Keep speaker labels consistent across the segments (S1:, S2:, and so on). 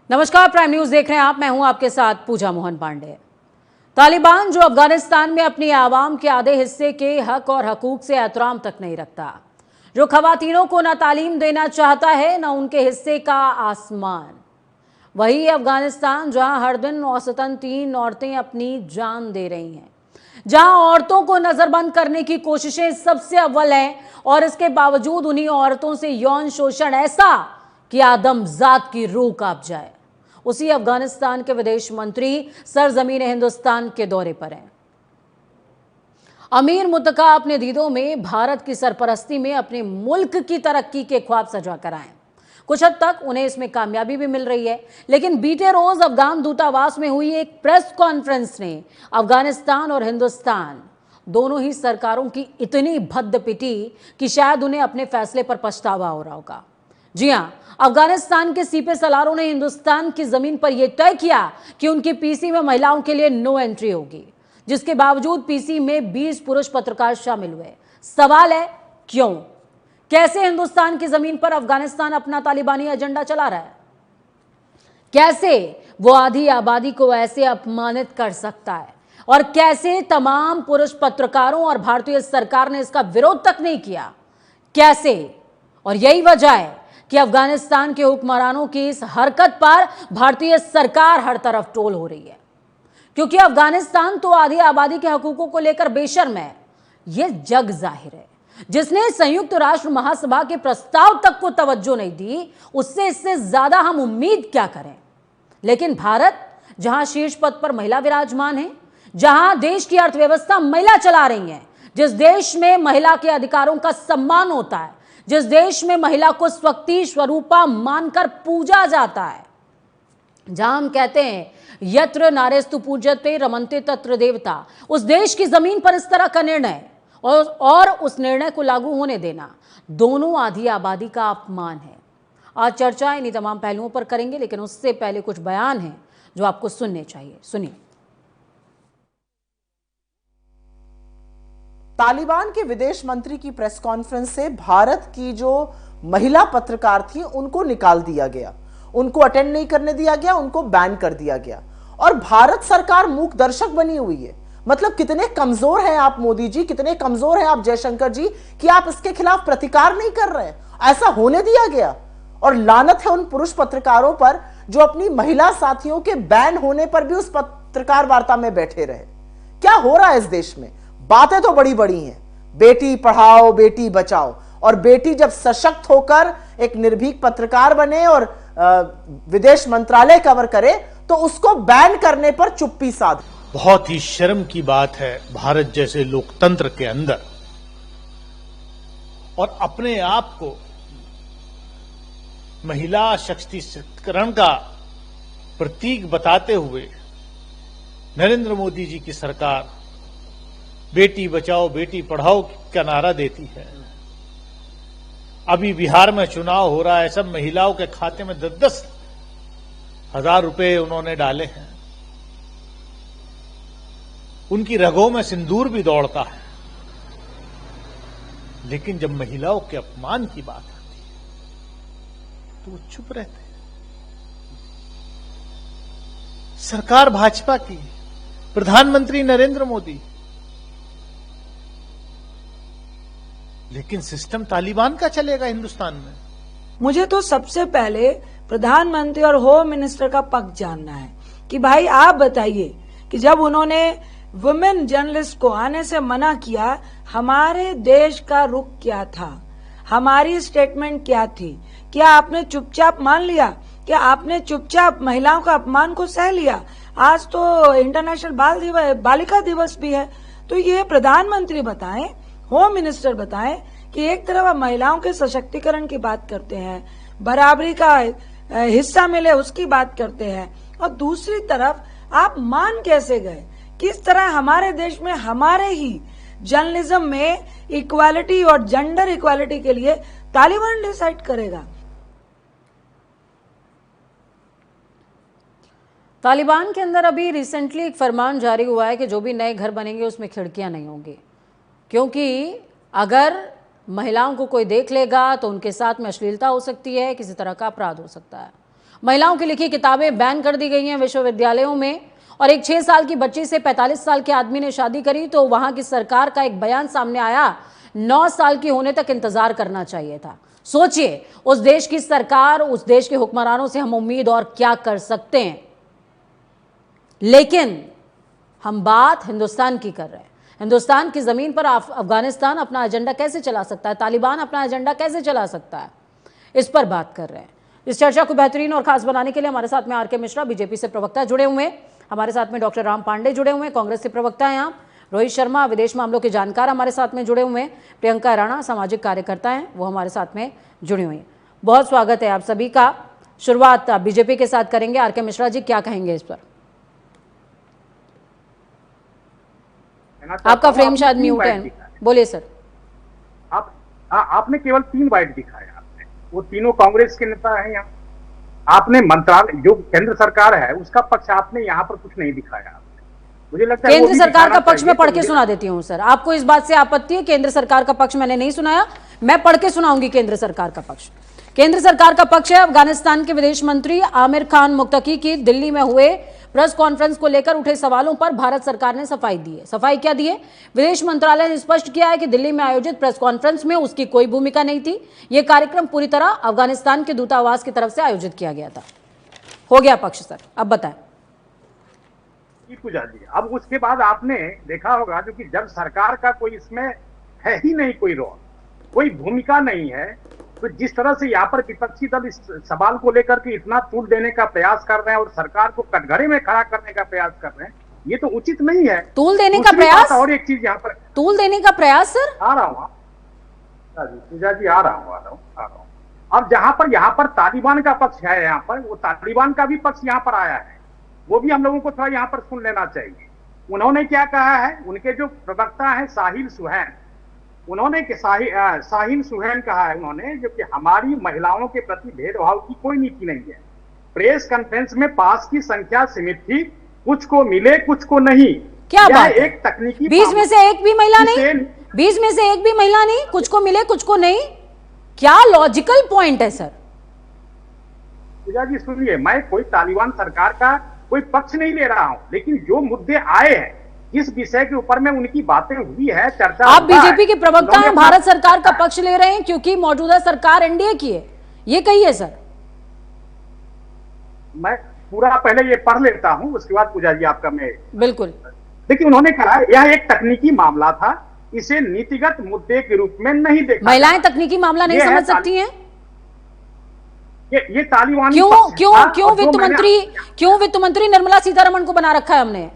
S1: नमस्कार, prime news देख रहे हैं आप। मैं हूं आपके साथ पूजा मोहन पांडे। तालिबान जो अफगानिस्तान में अपनी आवाम के आधे हिस्से के हक और हकूक से एहतराम तक नहीं रखता, जो खवातीनों को ना तालीम देना चाहता है ना उनके हिस्से का आसमान, वही अफगानिस्तान जहां हर दिन औसतन 3 औरतें अपनी जान दे रही हैं, जहां औरतों को नजरबंद करने की कोशिशें सबसे अव्वल हैं और इसके बावजूद उन्हीं औरतों से यौन शोषण ऐसा कि आदमजात की रूह कांप जाए। उसी अफगानिस्तान के विदेश मंत्री सरजमीन हिंदुस्तान के दौरे पर हैं। अमीर मुत्तका अपने दीदों में भारत की सरपरस्ती में अपने मुल्क की तरक्की के ख्वाब सजा कर आए। कुछ हद तक उन्हें इसमें कामयाबी भी मिल रही है, लेकिन बीते रोज अफगान दूतावास में हुई एक प्रेस कॉन्फ्रेंस ने अफगानिस्तान और हिंदुस्तान दोनों ही सरकारों की इतनी भद्द पिटी कि शायद उन्हें अपने फैसले पर पछतावा हो रहा होगा। जी हां, अफगानिस्तान के सीपे सलारों ने हिंदुस्तान की जमीन पर यह तय किया कि उनकी पीसी में महिलाओं के लिए नो एंट्री होगी, जिसके बावजूद पीसी में 20 पुरुष पत्रकार शामिल हुए। सवाल है, क्यों? कैसे हिंदुस्तान की जमीन पर अफगानिस्तान अपना तालिबानी एजेंडा चला रहा है? कैसे वो आधी आबादी को ऐसे अपमानित कर सकता है? और कैसे तमाम पुरुष पत्रकारों और भारतीय सरकार ने इसका विरोध तक नहीं किया? कैसे? और यही वजह है कि अफगानिस्तान के हुक्मरानों की इस हरकत पर भारतीय सरकार हर तरफ ट्रोल हो रही है, क्योंकि अफगानिस्तान तो आधी आबादी के हकूकों को लेकर बेशर्म है, यह जग जाहिर है। जिसने संयुक्त राष्ट्र महासभा के प्रस्ताव तक को तवज्जो नहीं दी, उससे इससे ज्यादा हम उम्मीद क्या करें? लेकिन भारत, जहां शीर्ष पद पर महिला विराजमान है, जहां देश की अर्थव्यवस्था महिला चला रही है, जिस देश में महिला के अधिकारों का सम्मान होता है, जिस देश में महिला को स्वक्ति स्वरूपा मानकर पूजा जाता है, जहां हम कहते हैं यत्र नारेस्तु पूज्यते रमन्ते तत्र देवता, उस देश की जमीन पर इस तरह का निर्णय और उस निर्णय को लागू होने देना दोनों आधी आबादी का अपमान है। आज चर्चा इन्हीं तमाम पहलुओं पर करेंगे, लेकिन उससे पहले कुछ बयान हैं जो आपको सुनने चाहिए। सुनिए।
S2: तालिबान के विदेश मंत्री की प्रेस कॉन्फ्रेंस से भारत की जो महिला पत्रकार थी उनको निकाल दिया गया, उनको अटेंड नहीं करने दिया गया, उनको बैन कर दिया गया और भारत सरकार मूक दर्शक बनी हुई है। मतलब कितने कमजोर हैं आप मोदी जी, कितने कमजोर हैं आप जयशंकर जी कि आप इसके खिलाफ प्रतिकार नहीं कर रहे हैं। ऐसा होने दिया गया और लानत है उन पुरुष पत्रकारों पर जो अपनी महिला साथियों के बैन होने पर भी उस पत्रकार वार्ता में बैठे रहे। क्या हो रहा है इस देश में? बातें तो बड़ी बड़ी हैं, बेटी पढ़ाओ बेटी बचाओ, और बेटी जब सशक्त होकर एक निर्भीक पत्रकार बने और विदेश मंत्रालय कवर करे तो उसको बैन करने पर चुप्पी साध।
S3: बहुत ही शर्म की बात है भारत जैसे लोकतंत्र के अंदर, और अपने आप को महिला सशक्तिकरण का प्रतीक बताते हुए नरेंद्र मोदी जी की सरकार बेटी बचाओ बेटी पढ़ाओ का नारा देती है। अभी बिहार में चुनाव हो रहा है, सब महिलाओं के खाते में 10-10 हजार रुपए उन्होंने डाले हैं, उनकी रगों में सिंदूर भी दौड़ता है, लेकिन जब महिलाओं के अपमान की बात आती है तो वो चुप रहते हैं। सरकार भाजपा की, प्रधानमंत्री नरेंद्र मोदी, लेकिन सिस्टम तालिबान का चलेगा हिंदुस्तान में।
S4: मुझे तो सबसे पहले प्रधानमंत्री और होम मिनिस्टर का पक्ष जानना है कि भाई आप बताइए कि जब उन्होंने वुमेन जर्नलिस्ट को आने से मना किया, हमारे देश का रुख क्या था, हमारी स्टेटमेंट क्या थी? क्या आपने चुपचाप मान लिया? क्या आपने चुपचाप महिलाओं का अपमान को सह लिया? आज तो इंटरनेशनल बालिका दिवस भी है, तो ये प्रधानमंत्री बताएं, होम मिनिस्टर बताएं कि एक तरफ आप महिलाओं के सशक्तिकरण की बात करते हैं, बराबरी का हिस्सा मिले उसकी बात करते हैं, और दूसरी तरफ आप मान कैसे गए? किस तरह हमारे देश में हमारे ही जर्नलिज्म में इक्वालिटी और जेंडर इक्वालिटी के लिए तालिबान डिसाइड करेगा?
S1: तालिबान के अंदर अभी रिसेंटली एक फरमान जारी हुआ है कि जो भी नए घर बनेंगे उसमें खिड़कियां नहीं होंगी, क्योंकि अगर महिलाओं को कोई देख लेगा तो उनके साथ में अश्लीलता हो सकती है, किसी तरह का अपराध हो सकता है। महिलाओं की लिखी किताबें बैन कर दी गई हैं विश्वविद्यालयों में, और एक 6 साल की बच्ची से 45 साल के आदमी ने शादी करी तो वहां की सरकार का एक बयान सामने आया, 9 साल की होने तक इंतजार करना चाहिए था। सोचिए, उस देश की सरकार, उस देश के हुक्मरानों से हम उम्मीद और क्या कर सकते हैं। लेकिन हम बात हिंदुस्तान की कर रहे हैं। हिंदुस्तान की जमीन पर अफगानिस्तान अपना एजेंडा कैसे चला सकता है, तालिबान अपना एजेंडा कैसे चला सकता है, इस पर बात कर रहे हैं। इस चर्चा को बेहतरीन और खास बनाने के लिए हमारे साथ में आर.के. मिश्रा, बीजेपी से प्रवक्ता, जुड़े हुए हैं। हमारे साथ में डॉक्टर राम पांडे जुड़े हुए हैं, कांग्रेस से प्रवक्ता हैं यहाँ। रोहित शर्मा, विदेश मामलों के जानकार, हमारे साथ में जुड़े हुए हैं। प्रियंका राणा, सामाजिक कार्यकर्ता हैं, वो हमारे साथ में जुड़ी हुई हैं। बहुत स्वागत है आप सभी का। शुरुआत बीजेपी के साथ करेंगे। आर.के. मिश्रा जी, क्या कहेंगे इस पर? आपका फ्रेम शायद म्यूट है, बोलिए सर।
S5: आपने केवल 3 बाइट दिखाया, आपने वो तीनों कांग्रेस के नेता हैं यहाँ। आपने मंत्रालय जो केंद्र सरकार है उसका पक्ष आपने यहाँ पर कुछ नहीं दिखाया। मुझे लगता है
S1: केंद्र सरकार का पक्ष मैं पढ़ के सुना देती हूँ सर। आपको इस बात से आपत्ति है? केंद्र सरकार का पक्ष मैंने नहीं सुनाया, मैं पढ़ के सुनाऊंगी केंद्र सरकार का पक्ष। केंद्र सरकार का पक्ष है, अफगानिस्तान के विदेश मंत्री आमिर खान मुत्तकी की दिल्ली में हुए प्रेस कॉन्फ्रेंस को लेकर उठे सवालों पर भारत सरकार ने सफाई दी है। सफाई क्या दी है? विदेश मंत्रालय ने स्पष्ट किया है कि दिल्ली में आयोजित प्रेस कॉन्फ्रेंस में उसकी कोई भूमिका नहीं थी। यह कार्यक्रम पूरी तरह अफगानिस्तान के दूतावास की तरफ से आयोजित किया गया था। हो गया पक्ष सर, अब बताएं।
S5: पूजा जी, अब उसके बाद आपने देखा होगा जो कि जब सरकार का कोई इसमें है ही नहीं कोई रोल, कोई भूमिका नहीं है, तो जिस तरह से यहाँ पर विपक्षी दल इस सवाल को लेकर के इतना तूल देने का प्रयास कर रहे हैं और सरकार को कटघरे में खड़ा करने का प्रयास कर रहे हैं, ये तो उचित नहीं है।
S1: तूल देने का प्रयास?
S5: और एक चीज यहाँ पर
S1: तूल देने का प्रयास सर?
S5: आ रहा हूँ पूजा जी, आ रहा हूँ। अब यहाँ पर तालिबान का पक्ष है, यहाँ पर वो तालिबान का भी पक्ष यहाँ पर आया है, वो भी हम लोगों को थोड़ा यहाँ पर सुन लेना चाहिए। उन्होंने क्या कहा है, उनके जो प्रवक्ता है साहिल सुहैन, उन्होंने साहिल सुहैन कहा है उन्होंने, जो कि हमारी महिलाओं के प्रति भेदभाव की कोई नीति नहीं है। प्रेस कॉन्फ्रेंस में पास की संख्या सीमित थी, कुछ को मिले कुछ को नहीं।
S1: क्या बात है?
S5: एक तकनीकी
S1: 20 में से एक भी महिला नहीं, 20 में से एक भी महिला नहीं, कुछ को मिले कुछ को नहीं। क्या लॉजिकल पॉइंट है सर?
S5: पूजा जी सुनिए, मैं कोई तालिबान सरकार का कोई पक्ष नहीं ले रहा हूं, लेकिन जो मुद्दे आए हैं, जिस विषय के ऊपर में उनकी बातें हुई है, चर्चा।
S1: आप बीजेपी के प्रवक्ता हैं, भारत सरकार का पक्ष ले रहे हैं क्योंकि मौजूदा सरकार एनडीए की है, ये कहिए सर।
S5: मैं पूरा पहले ये पढ़ लेता हूं, उसके बाद पूजा जी आपका मैं
S1: बिल्कुल।
S5: देखिए, उन्होंने कहा यह एक तकनीकी मामला था, इसे नीतिगत मुद्दे के रूप में नहीं देखा।
S1: महिलाएं तकनीकी मामला नहीं समझ सकती हैं?
S5: ये तालिबान
S1: क्यों वित्त मंत्री निर्मला सीतारमण को बना रखा है हमने?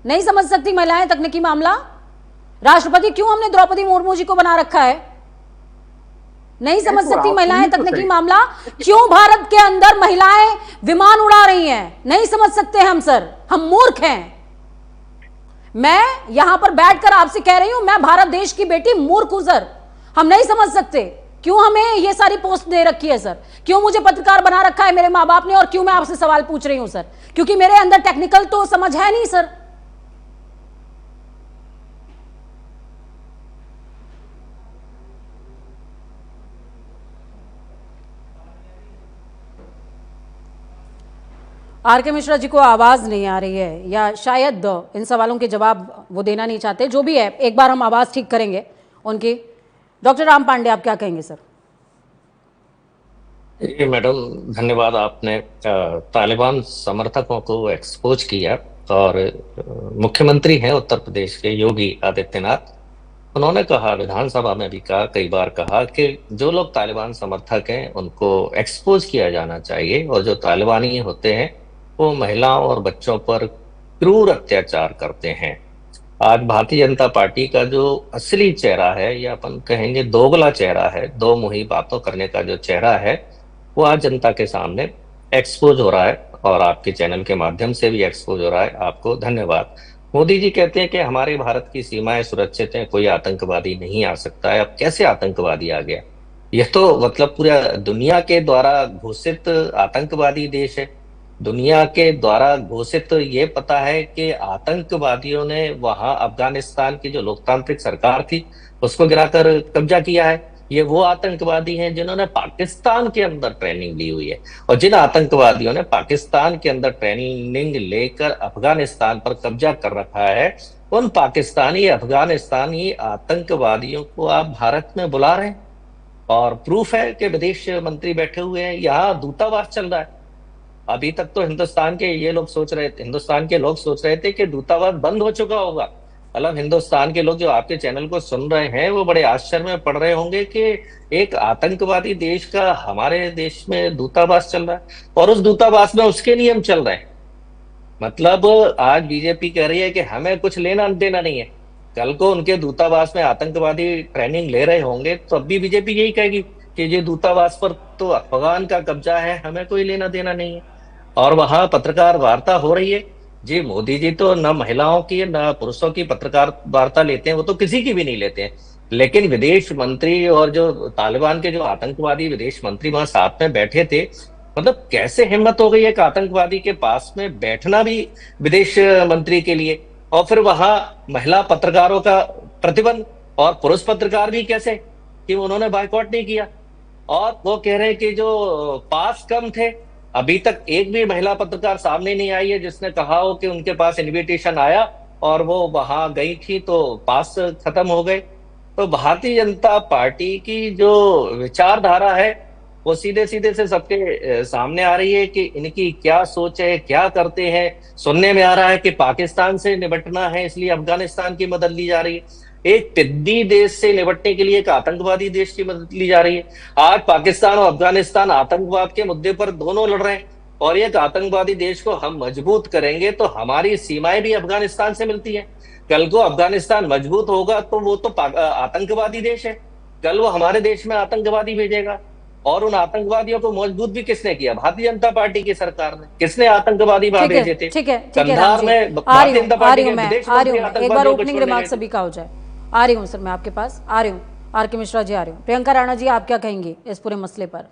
S1: नहीं समझ सकती महिलाएं तकनीकी मामला? राष्ट्रपति क्यों हमने द्रौपदी मुर्मू जी को बना रखा है? नहीं समझ सकती महिलाएं तकनीकी मामला? क्यों भारत के अंदर महिलाएं विमान उड़ा रही हैं? नहीं समझ सकते हम सर, हम मूर्ख हैं। मैं यहां पर बैठकर आपसे कह रही हूं, मैं भारत देश की बेटी मूर्ख हूं सर, हम नहीं समझ सकते। क्यों हमें ये सारी पोस्ट दे रखी है सर? क्यों मुझे पत्रकार बना रखा है मेरे माँ बाप ने? और क्यों मैं आपसे सवाल पूछ रही हूं सर? क्योंकि मेरे अंदर टेक्निकल तो समझ है नहीं सर। आर.के. मिश्रा जी को आवाज नहीं आ रही है, या शायद इन सवालों के जवाब वो देना नहीं चाहते। जो भी है, एक बार हम आवाज ठीक करेंगे उनकी। डॉक्टर राम पांडे, आप क्या कहेंगे सर?
S6: मैडम धन्यवाद, आपने तालिबान समर्थकों को एक्सपोज किया। और मुख्यमंत्री हैं उत्तर प्रदेश के योगी आदित्यनाथ, उन्होंने कहा, विधानसभा में भी कहा, कई बार कहा कि जो लोग तालिबान समर्थक हैं उनको एक्सपोज किया जाना चाहिए, और जो तालिबानी होते हैं वो महिलाओं और बच्चों पर क्रूर अत्याचार करते हैं। आज भारतीय जनता पार्टी का जो असली चेहरा है, या अपन कहेंगे दोगला चेहरा है, दो मुही बातों करने का जो चेहरा है, वो आज जनता के सामने एक्सपोज हो रहा है, और आपके चैनल के माध्यम से भी एक्सपोज हो रहा है। आपको धन्यवाद। मोदी जी कहते हैं कि हमारे भारत की सीमाएं सुरक्षित हैं, कोई आतंकवादी नहीं आ सकता है। अब कैसे आतंकवादी आ गया? यह तो मतलब पूरा दुनिया के द्वारा घोषित आतंकवादी देश है। दुनिया के द्वारा घोषित ये पता है कि आतंकवादियों ने वहां अफगानिस्तान की जो लोकतांत्रिक सरकार थी उसको गिराकर कब्जा किया है। ये वो आतंकवादी हैं जिन्होंने पाकिस्तान के अंदर ट्रेनिंग ली हुई है, और जिन आतंकवादियों ने पाकिस्तान के अंदर ट्रेनिंग लेकर अफगानिस्तान पर कब्जा कर रखा है, उन पाकिस्तानी अफगानिस्तानी आतंकवादियों को आप भारत में बुला रहे हैं। और प्रूफ है कि विदेश मंत्री बैठे हुए हैं, यहाँ दूतावास चल रहा है। अभी तक तो हिंदुस्तान के लोग सोच रहे थे कि दूतावास बंद हो चुका होगा। मतलब हिंदुस्तान के लोग जो आपके चैनल को सुन रहे हैं वो बड़े आश्चर्य में पड़ रहे होंगे कि एक आतंकवादी देश का हमारे देश में दूतावास चल रहा है, और उस दूतावास में उसके नियम चल रहे हैं। मतलब आज बीजेपी कह रही है कि हमें कुछ लेना देना नहीं है, कल को उनके दूतावास में आतंकवादी ट्रेनिंग ले रहे होंगे तो अब भी बीजेपी यही कहेगी कि ये दूतावास पर तो अफगान का कब्जा है, हमें कोई लेना देना नहीं है। और वहां पत्रकार वार्ता हो रही है जी, मोदी जी तो न महिलाओं की न पुरुषों की पत्रकार वार्ता लेते हैं, वो तो किसी की भी नहीं लेते हैं। लेकिन विदेश मंत्री और जो तालिबान के जो आतंकवादी विदेश मंत्री वहां साथ में बैठे थे, मतलब कैसे हिम्मत हो गई एक आतंकवादी के पास में बैठना भी विदेश मंत्री के लिए, और फिर वहां महिला पत्रकारों का प्रतिबंध, और पुरुष पत्रकार भी कैसे कि उन्होंने बायकॉट नहीं किया। और वो कह रहे हैं कि जो पास कम थे, अभी तक एक भी महिला पत्रकार सामने नहीं आई है जिसने कहा हो कि उनके पास इनविटेशन आया और वो वहां गई थी तो पास खत्म हो गए। तो भारतीय जनता पार्टी की जो विचारधारा है वो सीधे सीधे से सबके सामने आ रही है कि इनकी क्या सोच है, क्या करते हैं। सुनने में आ रहा है कि पाकिस्तान से निपटना है इसलिए अफगानिस्तान की मदद ली जा रही है, एक पिद्दी देश से निपटने के लिए एक आतंकवादी देश की मदद ली जा रही है। आज पाकिस्तान और अफगानिस्तान आतंकवाद के मुद्दे पर दोनों लड़ रहे हैं, और एक आतंकवादी देश को हम मजबूत करेंगे तो हमारी सीमाएं भी अफगानिस्तान से मिलती है। कल को अफगानिस्तान मजबूत होगा तो वो तो आतंकवादी देश है, कल वो हमारे देश में आतंकवादी भेजेगा। और उन आतंकवादियों को मजबूत भी किसने किया? भारतीय जनता पार्टी की सरकार ने। किसने आतंकवादी वहां भेजे थे?
S1: ठीक है
S6: कंधार में भारतीय जनता पार्टी के विदेश मंत्री
S1: एक बार ओपनिंग रिमार्क सभी का हो जाए। आ रही हूँ सर, मैं आपके पास आ रही हूँ। आर के मिश्रा जी आ रही हूँ। प्रियंका राणा जी, आप क्या कहेंगी इस पूरे मसले पर?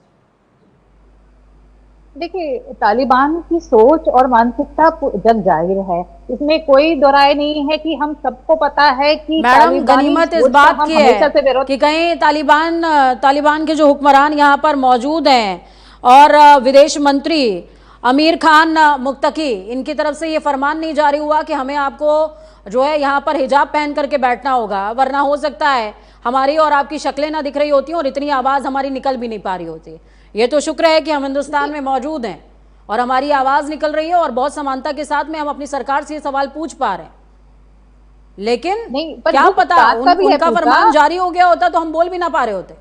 S7: देखिए, तालिबान की सोच और मानसिकता जग जाहिर है, इसमें कोई दोराय नहीं है कि हम सबको पता है कि
S1: मैडम गनीमत इस बात की है कि कहीं तालिबान के जो हुक्मरान यहाँ पर मौजूद हैं और विदेश मंत्री आमिर खान मुक्तकी, इनकी तरफ से ये फरमान नहीं जारी हुआ कि हमें आपको जो है यहाँ पर हिजाब पहन करके बैठना होगा, वरना हो सकता है हमारी और आपकी शक्लें ना दिख रही होती और इतनी आवाज़ हमारी निकल भी नहीं पा रही होती। ये तो शुक्र है कि हम हिंदुस्तान में मौजूद हैं और हमारी आवाज़ निकल रही है और बहुत समानता के साथ में हम अपनी सरकार से ये सवाल पूछ पा रहे हैं। लेकिन क्या पता उनका फरमान जारी हो गया होता तो हम बोल भी ना पा रहे होते।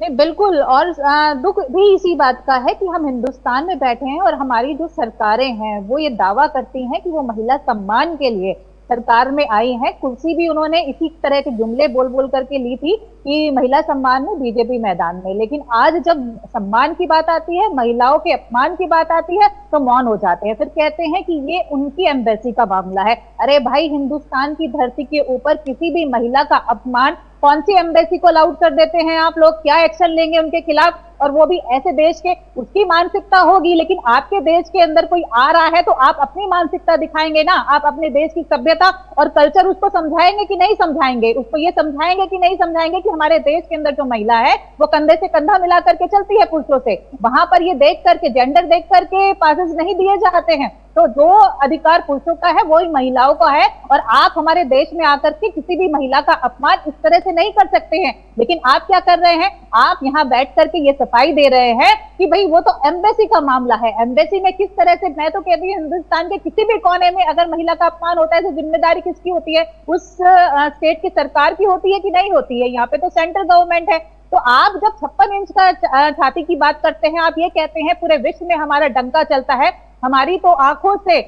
S7: नहीं, बिल्कुल। और दुख भी इसी बात का है कि हम हिंदुस्तान में बैठे हैं और हमारी जो सरकारें हैं वो ये दावा करती हैं कि वो महिला सम्मान के लिए सरकार में आई हैं। कुर्सी भी उन्होंने इसी तरह के जुमले बोल बोल करके ली थी कि महिला सम्मान में बीजेपी मैदान में, लेकिन आज जब सम्मान की बात आती है, महिलाओं के अपमान की बात आती है तो मौन हो जाते हैं। फिर कहते हैं कि ये उनकी एम्बेसी का मामला है। अरे भाई, हिंदुस्तान की धरती के ऊपर किसी भी महिला का अपमान कौन सी एम्बेसी को अलाउड कर देते हैं आप लोग? क्या एक्शन लेंगे उनके खिलाफ? और वो भी ऐसे देश के, उसकी मानसिकता होगी, लेकिन आपके देश के अंदर कोई आ रहा है तो आप अपनी मानसिकता दिखाएंगे ना। आप अपने देश की सभ्यता और कल्चर उसको समझाएंगे कि नहीं समझाएंगे? उसको ये समझाएंगे कि नहीं समझाएंगे कि हमारे देश के अंदर जो महिला है वो कंधे से कंधा मिला करके चलती है पुरुषों से। वहां पर ये देख करके, जेंडर देख करके पासेस नहीं दिए जाते हैं। तो जो अधिकार पुरुषों का है वही महिलाओं का है, और आप हमारे देश में आकर के किसी भी महिला का अपमान इस तरह से नहीं कर सकते हैं। लेकिन आप क्या कर रहे हैं? आप यहाँ बैठ करके ये सफाई दे रहे हैं कि भाई वो तो एम्बेसी का मामला है। एम्बेसी में किस तरह से, मैं तो कहती हूँ हिंदुस्तान के किसी भी कोने में अगर महिला का अपमान होता है तो जिम्मेदारी किसकी होती है? उस स्टेट की सरकार की होती है कि नहीं होती है? यहाँ पे तो सेंट्रल गवर्नमेंट है। तो आप जब 56 इंच का छाती की बात करते हैं, आप ये कहते हैं पूरे विश्व में हमारा डंका चलता है, हमारी तो आंखों से